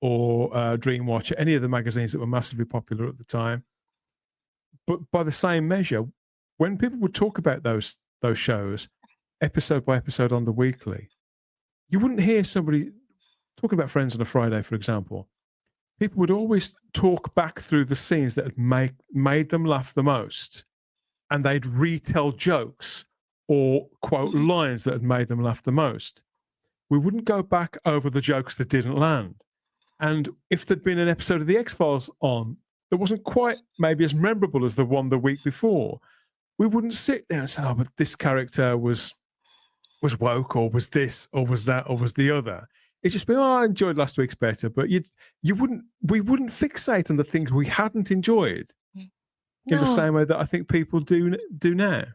or Dreamwatch, any of the magazines that were massively popular at the time. But by the same measure, when people would talk about those shows, episode by episode on the weekly, you wouldn't hear somebody talking about Friends on a Friday, for example. People would always talk back through the scenes that had made them laugh the most, and they'd retell jokes or quote lines that had made them laugh the most. We wouldn't go back over the jokes that didn't land. And if there'd been an episode of The X-Files on that wasn't quite maybe as memorable as the one the week before, we wouldn't sit there and say, oh, but this character was woke, or was this, or was that, or was the other. It's just been, oh, I enjoyed last week's better, but we wouldn't fixate on the things we hadn't enjoyed in the same way that I think people do now.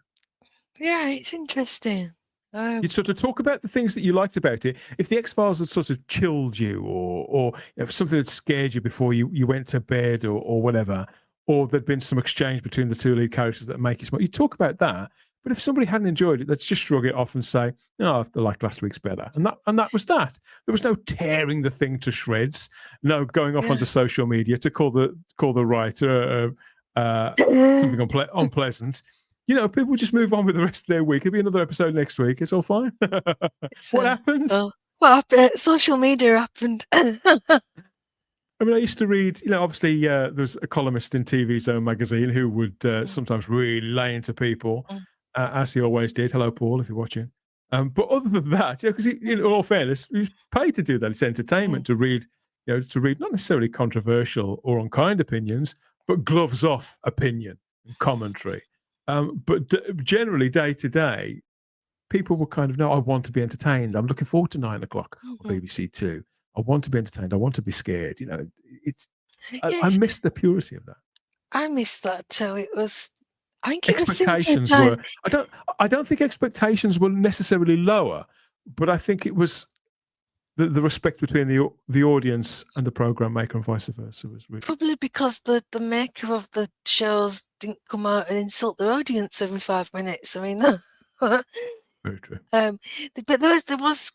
Yeah, it's interesting. You'd sort of talk about the things that you liked about it. If the X-Files had sort of chilled you, or if something had scared you before you went to bed, or whatever, or there'd been some exchange between the two lead characters that make you smile, you'd talk about that. But if somebody hadn't enjoyed it, let's just shrug it off and say, "No, I like last week's better," and that was that. There was no tearing the thing to shreds, no going off onto social media to call the writer something unpleasant. You know, people just move on with the rest of their week. It'll be another episode next week. It's all fine. What happened? Well, what happened? Social media happened. I mean, I used to read, obviously there's a columnist in TV Zone magazine who would sometimes really lay into people, as he always did. Hello, Paul, if you're watching. But other than that, because in all fairness, he's paid to do that. It's entertainment to read, not necessarily controversial or unkind opinions, but gloves off opinion and commentary. But generally, day to day, people will kind of know, I want to be entertained. I'm looking forward to 9 o'clock on BBC Two. I want to be entertained. I want to be scared. I miss the purity of that. I miss that too. I think it was Expectations were. I don't think expectations were necessarily lower, but I think it was the respect between the audience and the program maker and vice versa was really probably because the maker of the shows didn't come out and insult their audience every 5 minutes. I mean, very true. But there was.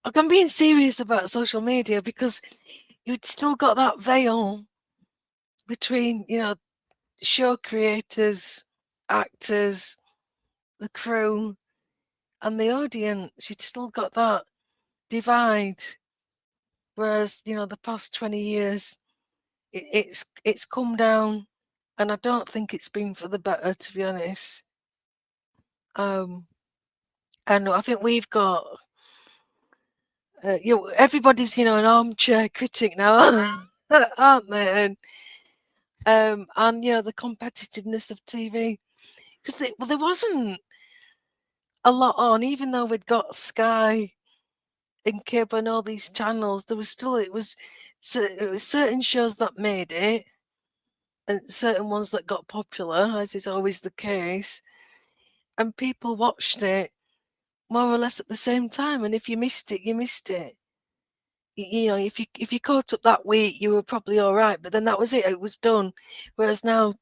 I'm being serious about social media because you'd still got that veil between, show creators, actors, the crew, and the audience. You'd still got that divide. Whereas, the past 20 years, it's come down, and I don't think it's been for the better, to be honest. And I think we've got, everybody's, an armchair critic now, aren't they? And the competitiveness of TV, because there wasn't a lot on, even though we'd got Sky and cable and all these channels. There was still it was certain shows that made it, and certain ones that got popular, as is always the case, and people watched it more or less at the same time. And if you missed it, you missed it. If you caught up that week, you were probably all right. But then that was it; it was done. Whereas now,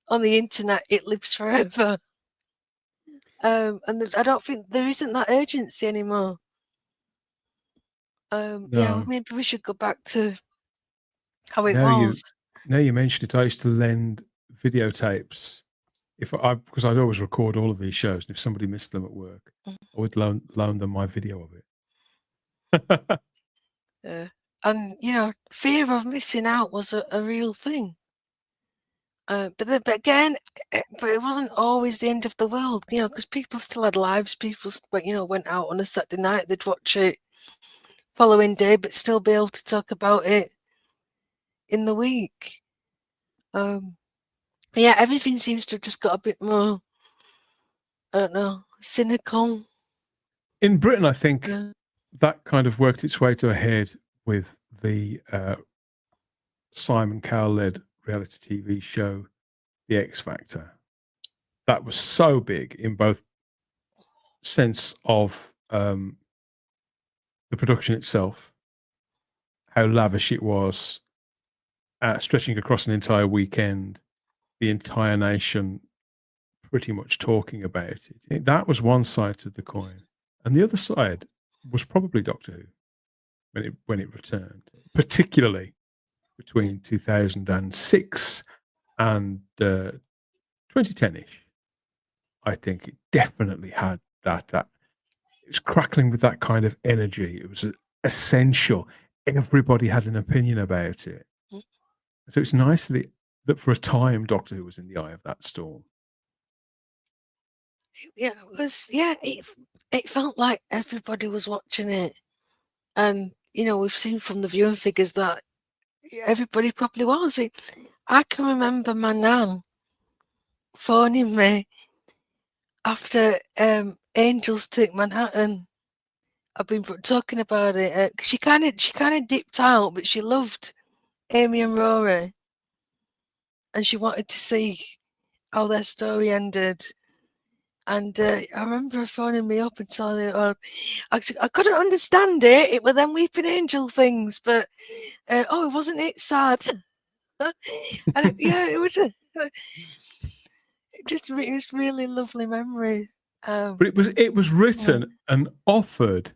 on the internet, it lives forever. And I don't think there isn't that urgency anymore. No. Yeah, maybe we should go back to how it was. Now you mentioned it, I used to lend videotapes because I'd always record all of these shows, and if somebody missed them at work, I would loan them my video of it. And fear of missing out was a real thing. But again, but it wasn't always the end of the world, because people still had lives. People, went out on a Saturday night. They'd watch it following day, but still be able to talk about it in the week. Yeah, everything seems to have just got a bit more, I don't know, cynical. In Britain, I think Yeah. that kind of worked its way to a head with the Simon Cowell-led reality TV show, The X Factor. That was so big in both sense of the production itself, how lavish it was, stretching across an entire weekend, the entire nation pretty much talking about it. That was one side to the coin. And the other side was probably Doctor Who when it returned, particularly between 2006 and 2010-ish. I think it definitely had that it was crackling with that kind of energy. It was essential. Everybody had an opinion about it. So it's nice that for a time Doctor Who was in the eye of that storm. Yeah, it was. Yeah, it felt like everybody was watching it, and we've seen from the viewing figures that everybody probably was. I can remember my nan phoning me after Angels Took Manhattan. I've been talking about it. She kind of dipped out, but she loved Amy and Rory, and she wanted to see how their story ended. And I remember her phoning me up and telling me, I couldn't understand it. It were them weeping angel things, but wasn't it sad? And it was just really lovely memory. But it was written and offered.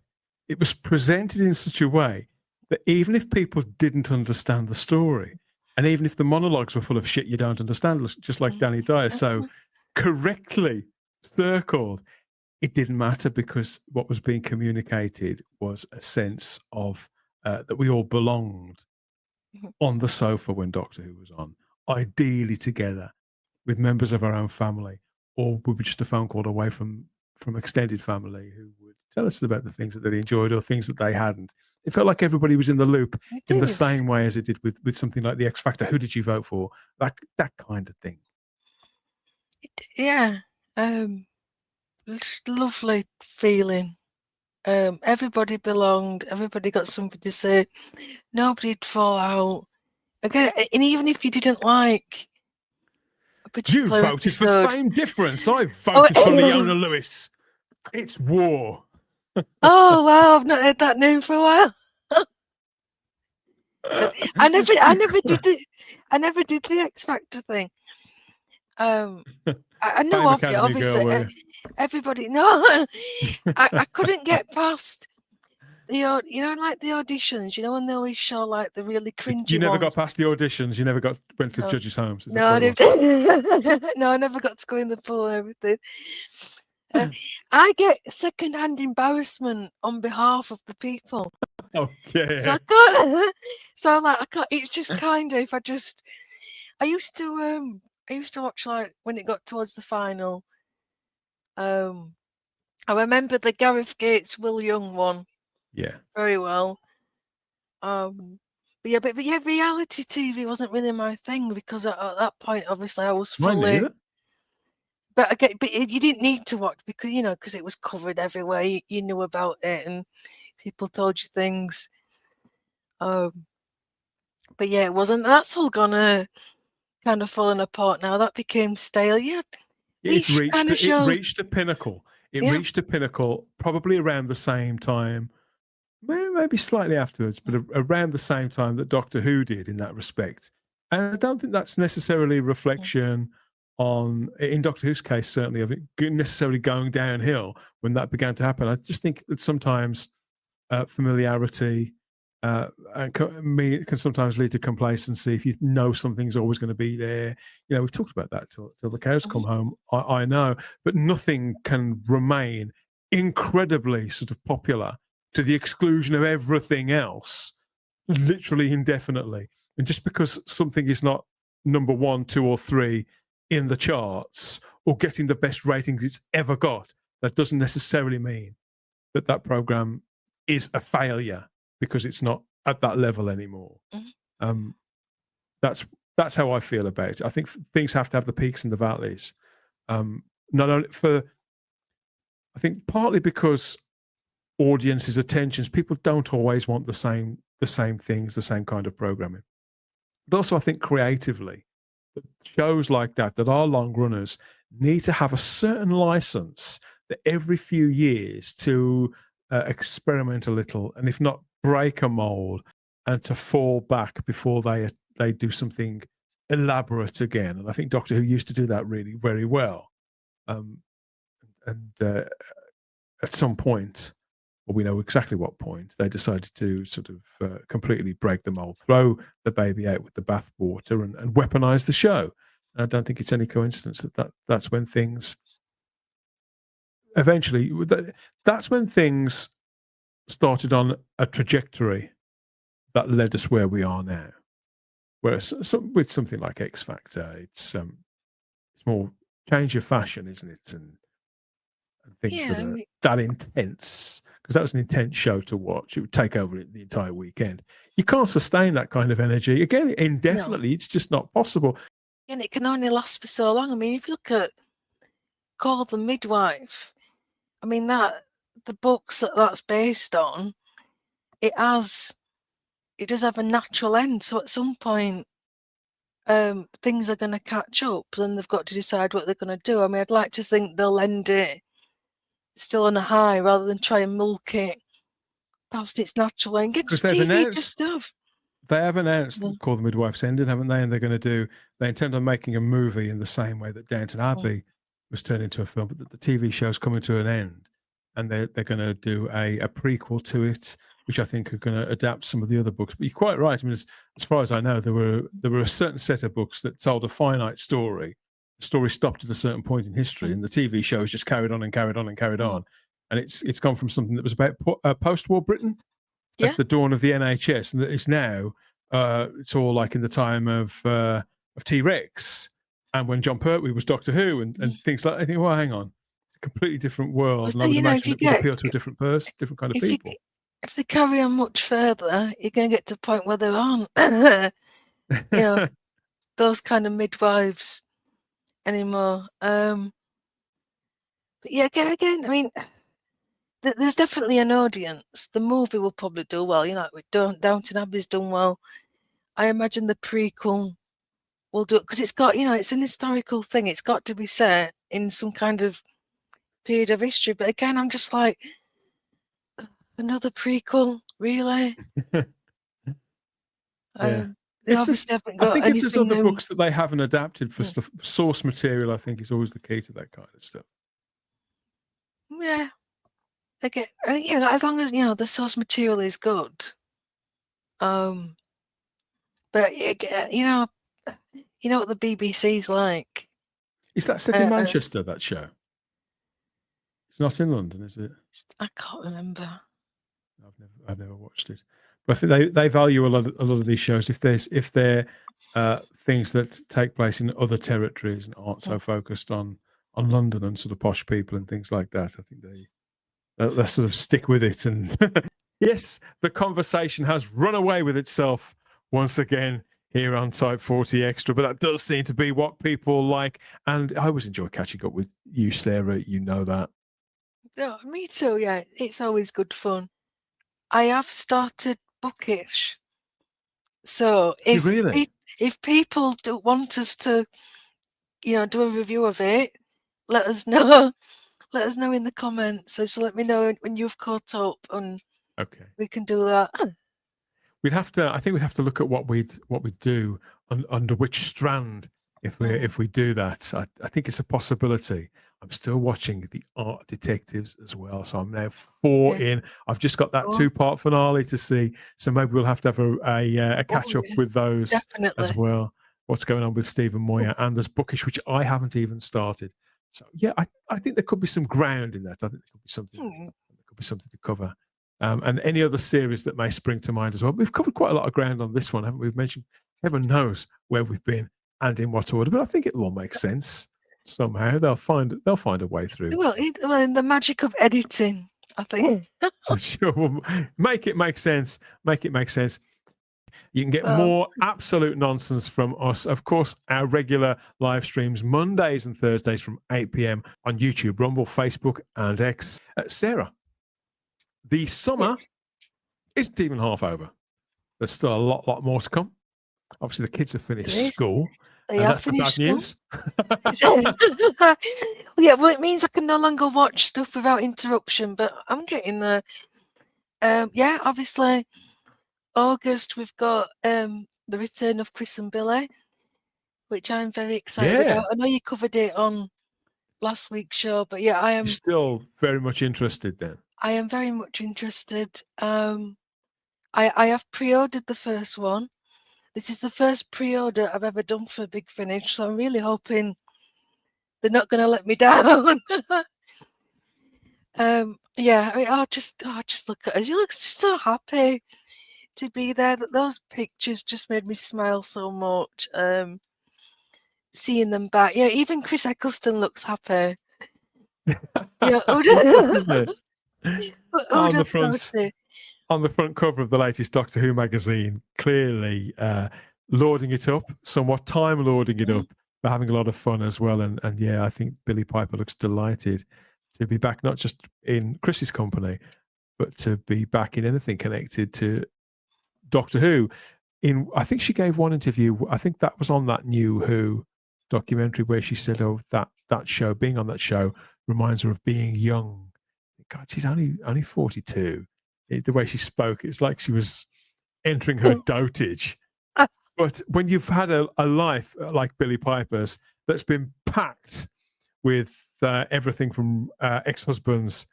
It was presented in such a way that even if people didn't understand the story, and even if the monologues were full of shit you don't understand, just like Danny Dyer, so correctly circled, it didn't matter, because what was being communicated was a sense of that we all belonged on the sofa when Doctor Who was on, ideally together with members of our own family, or we were just a phone call away from extended family who would tell us about the things that they enjoyed or things that they hadn't. It felt like everybody was in the loop in the same way as it did with something like the X Factor. Who did you vote for? That kind of thing. Yeah, just lovely feeling. Everybody belonged. Everybody got something to say. Nobody'd fall out. Again, and even if you didn't like a particular You voted episode, for Same Difference. I voted for Leona Lewis. It's war. Oh wow, I've not heard that name for a while. I never did the X Factor thing. I know of it, obviously. Everybody, no, I couldn't get past the like the auditions. When they always show like the really cringy. You never got past the auditions. You never went to judges' homes. No, I never got to go in the pool and everything. I get second-hand embarrassment on behalf of the people. Okay. So I can't. So I can't. It's just kind of. I used to watch like when it got towards the final. I remember the Gareth Gates Will Young one. Yeah. Very well. But reality TV wasn't really my thing, because at that point, obviously, I was fully. But you didn't need to watch, because because it was covered everywhere. You knew about it, and people told you things. But yeah, it wasn't. That's all gonna kind of falling apart now. That became stale. Yeah, it reached a pinnacle. It reached a pinnacle probably around the same time, maybe slightly afterwards, but around the same time that Doctor Who did in that respect. And I don't think that's necessarily a reflection on, in Doctor Who's case, certainly, of it necessarily going downhill when that began to happen. I just think that sometimes familiarity can sometimes lead to complacency. If you know something's always going to be there, we've talked about that till the cows come home. I know, but nothing can remain incredibly sort of popular to the exclusion of everything else, literally indefinitely. And just because something is not number 1, 2, or 3 in the charts or getting the best ratings it's ever got. That doesn't necessarily mean that that program is a failure because it's not at that level anymore. Mhm. That's how I feel about it. I think things have to have the peaks and the valleys. Not only for, I think partly because audiences' attentions, people don't always want the same things, the same kind of programming. But also, I think creatively, shows like that are long runners need to have a certain license that every few years to experiment a little, and if not break a mold, and to fall back before they do something elaborate again. And I think Doctor Who used to do that really very well. And at some point, well, we know exactly what point, they decided to sort of completely break the mold, throw the baby out with the bathwater, and weaponize the show. And I don't think it's any coincidence that's when things eventually, that's when things started on a trajectory that led us where we are now. Whereas with something like X Factor, it's more change of fashion, isn't it? And things Yeah, that I are mean, that intense, because that was an intense show to watch. It would take over the entire weekend. You can't sustain that kind of energy again no. indefinitely. It's just not possible. And it can only last for so long. I mean, if you look at Call the Midwife, I mean, the books that's based on, it does have a natural end. So at some point, things are going to catch up, then they've got to decide what they're going to do. I mean, I'd like to think they'll end it still on a high rather than try and milk it past its natural end. Because Because TV just have. they have announced Mm, Call the Midwife's ending, haven't they? And they intend on making a movie in the same way that Downton mm, Abbey was turned into a film, but the TV show's coming to an end, and they're going to do a prequel to it, which I think are going to adapt some of the other books. But you're quite right. I mean, as far as I know, there were a certain set of books that told a finite story. The story stopped at a certain point in history, mm, and the TV show has just carried on and carried on and carried mm. on. And it's gone from something that was about post-war Britain Yeah. at the dawn of the NHS, and it's now it's all like in the time of T-Rex, and when John Pertwee was Doctor Who, and things like that. I think, well, hang on, it's a completely different world, and I So, would if imagine you it would get appeal to a different person, different kind of if you people. if they carry on much further, you're going to get to a point where there aren't, those kind of midwives anymore. But yeah, again, I mean, there's definitely an audience. The movie will probably do well. Downton Abbey's done well. I imagine the prequel will do it because it's got, it's an historical thing. It's got to be set in some kind of period of history. But again, I'm just like, another prequel, really? Yeah. They obviously haven't I got think if there's anything other new. books that they haven't adapted for Mm, stuff, source material, I think is always the key to that kind of stuff. Yeah, again, as long as the source material is good. But you know what the BBC's like. Is that set in Manchester? That show? It's not in London, is it? I can't remember. I've never watched it, but I think they value a lot of these shows if they're things that take place in other territories and aren't so Mm. focused on London and sort of posh people and things like that. I think they sort of stick with it. And yes, the conversation has run away with itself once again here on Type 40 Extra, but that does seem to be what people like. And I always enjoy catching up with you, Sarah. You know that. Yeah, me too. Yeah, it's always good fun. I have started Bookish, so You really? if people do want us to, do a review of it, let us know. Let us know in the comments. So let me know when you've caught up, and Okay. we can do that. I think we'd have to look at what we'd do under which strand if we do that. I think it's a possibility. I'm still watching the Art Detectives as well, so I'm now 4 Yeah. in. I've just got that Oh, 2-part finale to see, so maybe we'll have to have a oh catch up with yes, those as definitely. well. What's going on with Stephen Moyer, and there's Bookish, which I haven't even started. So yeah, I think there could be some ground in that. I think there could be something there. Hmm. There could be something to cover. And any other series that may spring to mind as well. We've covered quite a lot of ground on this one, haven't we? We've mentioned, heaven knows where we've been and in what order, but I think it'll all make sense somehow. They'll find a way through. Well, in the magic of editing, I think. Sure, we'll make it make sense. Make it make sense. You can get more absolute nonsense from us. Of course, our regular live streams Mondays and Thursdays from 8 p.m. on YouTube, Rumble, Facebook, and X. Sarah, the summer isn't even half over. There's still a lot more to come. Obviously, the kids have finished school, and that's the bad news. Yeah, well, it means I can no longer watch stuff without interruption, but I'm getting there. Yeah, obviously, August we've got the return of Chris and Billy, which I'm very excited about. I know you covered it on last week's show, but yeah, I am still very much interested then. I am very much interested. I have pre-ordered the first one. This is the first pre-order I've ever done for Big Finish, so I'm really hoping they're not going to let me down. Yeah, I'll just look at her. She looks so happy to be there. That those pictures just made me smile so much. Seeing them back, yeah, even Chris Eccleston looks happy. Yeah, isn't it? On the front cover of the latest Doctor Who magazine, clearly lauding it up, somewhat time lauding it up, but having a lot of fun as well. And yeah, I think Billie Piper looks delighted to be back, not just in Chris's company, but to be back in anything connected to Doctor Who. I think she gave one interview, I think that was on that New Who documentary, where she said, oh, that show, being on that show reminds her of being young. God, she's only 42. The way she spoke, it's like she was entering her dotage. But when you've had a life like Billie Piper's that's been packed with everything from ex-husbands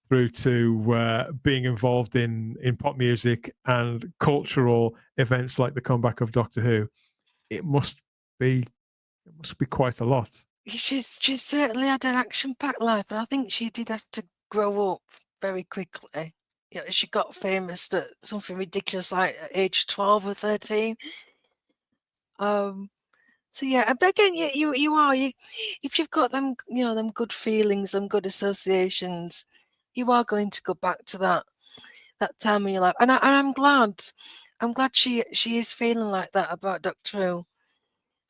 through to being involved in pop music and cultural events like the comeback of Doctor Who, it must be quite a lot. She's certainly had an action-packed life, and I think she did have to grow up very quickly. You know, she got famous at something ridiculous like at age 12 or 13. So yeah, but again, you are if you've got them, you know, them good feelings, them good associations, you are going to go back to that time in your life. And I'm glad she is feeling like that about Doctor Who,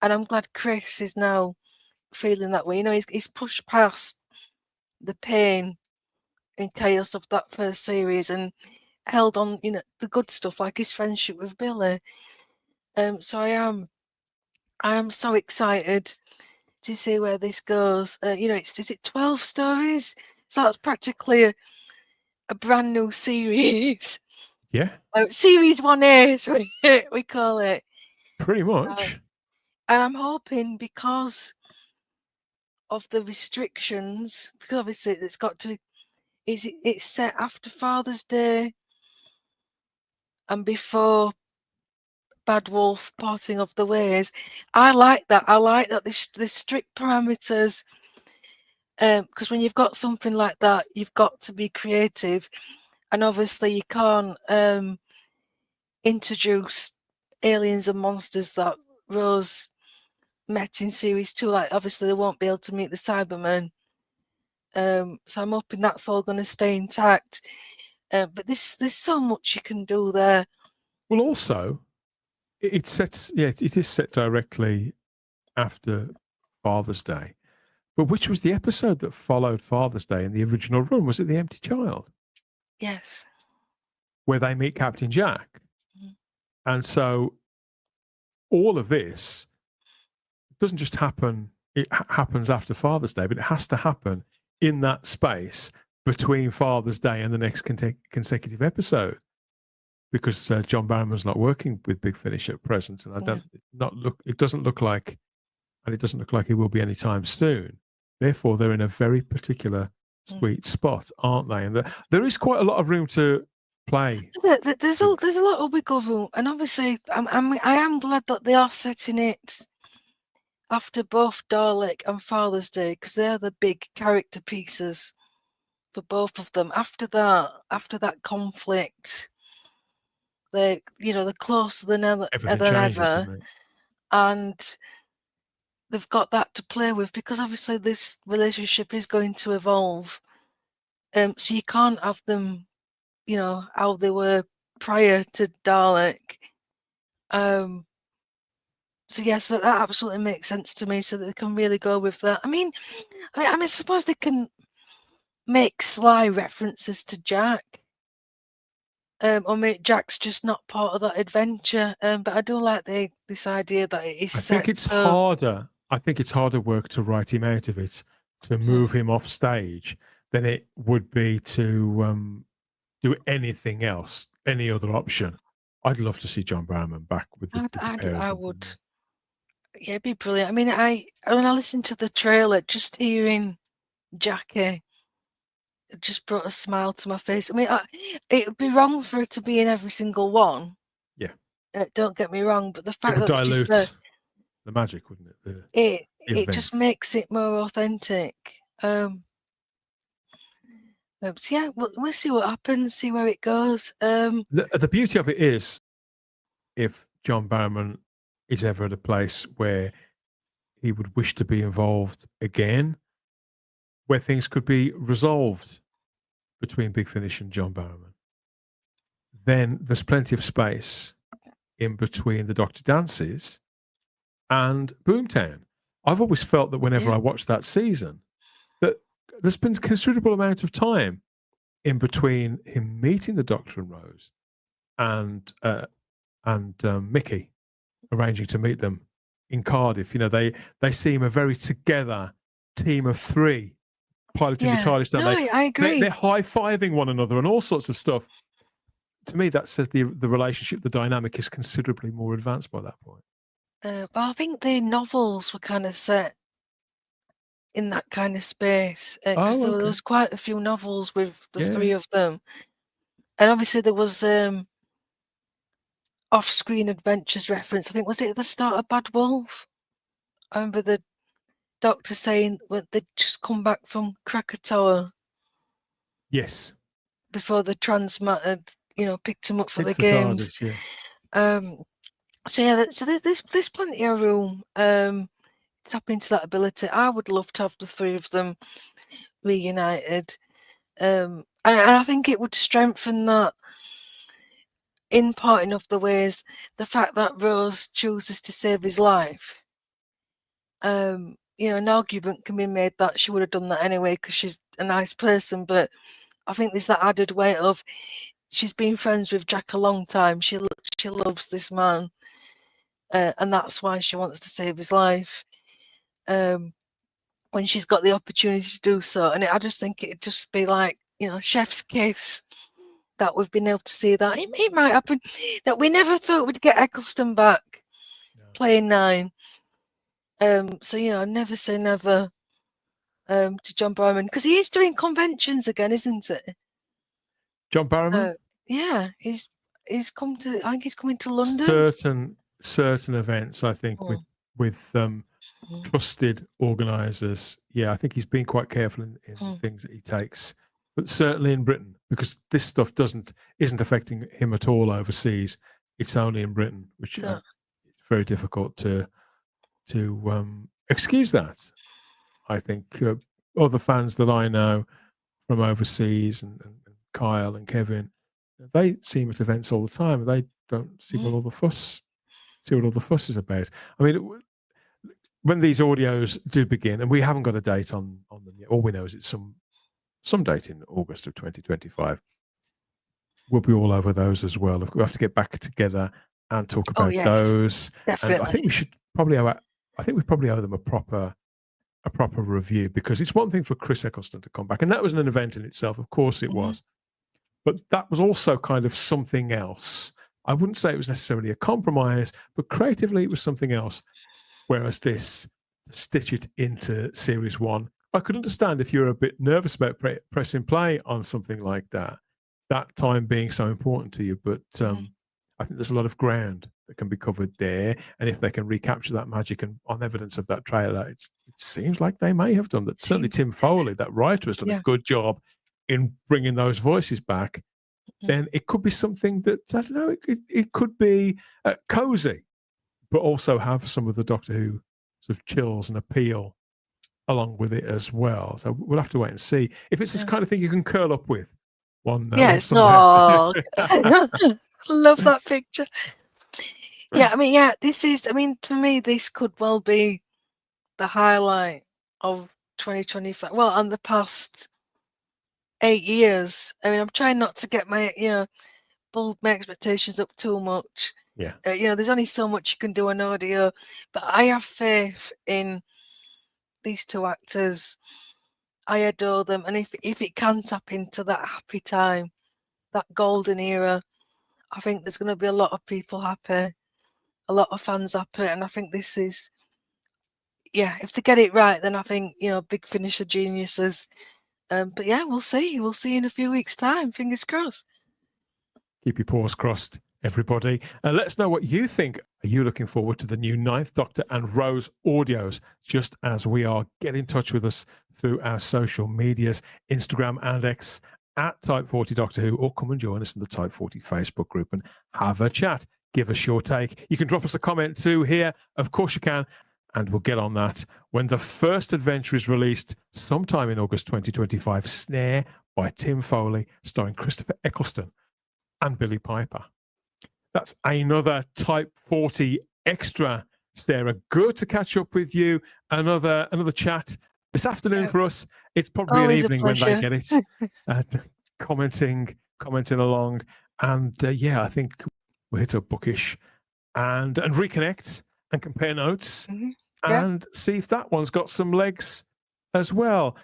and I'm glad Chris is now feeling that way. You know, he's pushed past the pain and chaos of that first series and held on, you know, the good stuff like his friendship with Billy. So I am so excited to see where this goes. You know, is it 12 stories? So that's practically a brand new series. Yeah. Series 1A, we call it. Pretty much. And I'm hoping, because of the restrictions, because obviously it's got to, it's set after Father's Day and before Bad Wolf Parting of the Ways. I like that. There's strict parameters, because when you've got something like that, you've got to be creative, and obviously you can't introduce aliens and monsters that Rose met in series 2. Like, obviously they won't be able to meet the Cybermen. So I'm hoping that's all going to stay intact. But there's so much you can do there. Well, also, it is set directly after Father's Day. But which was the episode that followed Father's Day in the original run? Was it The Empty Child? Yes. Where they meet Captain Jack. And so all of this doesn't just happen, it happens after Father's Day, but it has to happen in that space between Father's Day and the next consecutive episode, because John Barrowman's not working with Big Finish at present, and it doesn't look like he will be anytime soon. Therefore, they're in a very particular sweet spot, aren't they? And there is quite a lot of room to play. There's a lot of wiggle room, and obviously I am glad that they are setting it after both Dalek and Father's Day, because they're the big character pieces for both of them. After that conflict, they're closer than ever. Everything changes, doesn't it? And they've got that to play with, because obviously this relationship is going to evolve. So you can't have them, you know, how they were prior to Dalek. So yes, that absolutely makes sense to me. So that they can really go with that. I mean, I suppose they can make sly references to Jack, or make Jack's just not part of that adventure. But I do like this idea that it is I set. think it's harder. I think it's harder work to write him out of it, to move him off stage, than it would be to do anything else, any other option. I'd love to see John Barrowman back with the pair of I them. would. Yeah, it'd be brilliant. I mean, when I listened to the trailer, just hearing Jackie, it just brought a smile to my face. I mean, it would be wrong for it to be in every single one. Yeah. Don't get me wrong, but the fact It would that dilute just the magic, wouldn't it? it just makes it more authentic. So yeah, we'll see what happens, see where it goes. The beauty of it is, if John Barrowman is ever at a place where he would wish to be involved again, where things could be resolved between Big Finish and John Barrowman, then there's plenty of space in between the Doctor dances and Boomtown. I've always felt that whenever I watch that season, that there's been a considerable amount of time in between him meeting the Doctor and Rose and Mickey arranging to meet them in Cardiff. You know, they seem a very together team of three piloting the TARDIS, don't they? I agree. They're high-fiving one another and all sorts of stuff. To me, that says the relationship, the dynamic is considerably more advanced by that point. But I think the novels were kind of set in that kind of space, because there was quite a few novels with the three of them, and obviously there was off-screen adventures reference. I think, was it at the start of Bad Wolf? I remember the Doctor saying when they'd just come back from Krakatoa. Yes. Before the Transmat had, picked him up for It's the games. TARDIS, yeah. So yeah, there's plenty of room. Tap into that ability. I would love to have the three of them reunited, and I think it would strengthen that in part enough the ways the fact that Rose chooses to save his life. An argument can be made that she would have done that anyway because she's a nice person, but I think there's that added weight of she's been friends with Jack a long time. She loves this man, and that's why she wants to save his life. When she's got the opportunity to do so, and I just think it'd just be like, chef's kiss that we've been able to see that it might happen. That we never thought we'd get Eccleston back playing 9. So never say never to John Barrowman, because he is doing conventions again, isn't it? John Barrowman? Yeah, he's come to. I think he's coming to London. Certain events, I think, with trusted organisers. Yeah, I think he's been quite careful in the things that he takes, but certainly in Britain, because this stuff isn't affecting him at all overseas. It's only in Britain, which it's very difficult to excuse that. I think other fans that I know from overseas and Kyle and Kevin, they see him at events all the time. They don't see what all the fuss is about. I mean, when these audios do begin, and we haven't got a date on them yet, all we know is it's some date in August of 2025. We'll be all over those as well. We have to get back together and talk about those. Definitely. And I think we should probably owe them a proper review, because it's one thing for Chris Eccleston to come back, and that was an event in itself. Of course it was. But that was also kind of something else. I wouldn't say it was necessarily a compromise, but creatively it was something else. Whereas this, stitch it into Series 1, I could understand if you're a bit nervous about pressing play on something like that time being so important to you. But I think there's a lot of ground that can be covered there. And if they can recapture that magic, and on evidence of that trailer, it seems like they may have done that. Certainly Tim Foley, that writer, has done a good job in bringing those voices back. Then it could be something that, I don't know, it could be cozy, but also have some of the Doctor Who sort of chills and appeal along with it as well. So we'll have to wait and see if it's this kind of thing you can curl up with one Yes. Sunday Oh, afternoon. love that picture. Yeah, I mean, yeah, this is, I mean, to me, this could well be the highlight of 2025. Well, and the past 8 years. I mean, I'm trying not to get my, build my expectations up too much. Yeah. There's only so much you can do on audio, but I have faith in these two actors. I adore them, and if it can tap into that happy time, that golden era, I think there's going to be a lot of people happy, a lot of fans happy, and I think this is, if they get it right, then I think Big Finish are geniuses. But yeah, we'll see. We'll see in a few weeks' time. Fingers crossed. Keep your paws crossed, everybody. And let us know what you think. Are you looking forward to the new Ninth Doctor and Rose audios? Just as we are, get in touch with us through our social medias, Instagram and X at Type 40 Doctor Who, or come and join us in the Type 40 Facebook group and have a chat. Give us your take. You can drop us a comment too here. Of course you can. And we'll get on that when the first adventure is released sometime in August 2025, Snare by Tim Foley, starring Christopher Eccleston and Billy Piper. That's another Type 40 extra, Sarah. Good to catch up with you. Another chat this afternoon for us. It's probably Always an evening when they get it. Commenting along. And I think we'll hit up Bookish and reconnect and compare notes and see if that one's got some legs as well.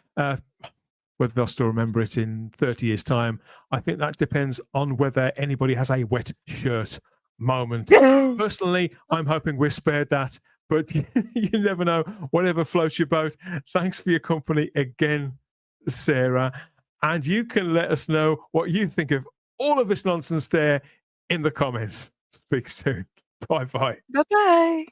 Whether they'll still remember it in 30 years' time, I think that depends on whether anybody has a wet shirt moment. Personally, I'm hoping we're spared that, but you never know. Whatever floats your boat. Thanks for your company again, Sarah. And you can let us know what you think of all of this nonsense there in the comments. Speak soon. Bye-bye. Bye-bye.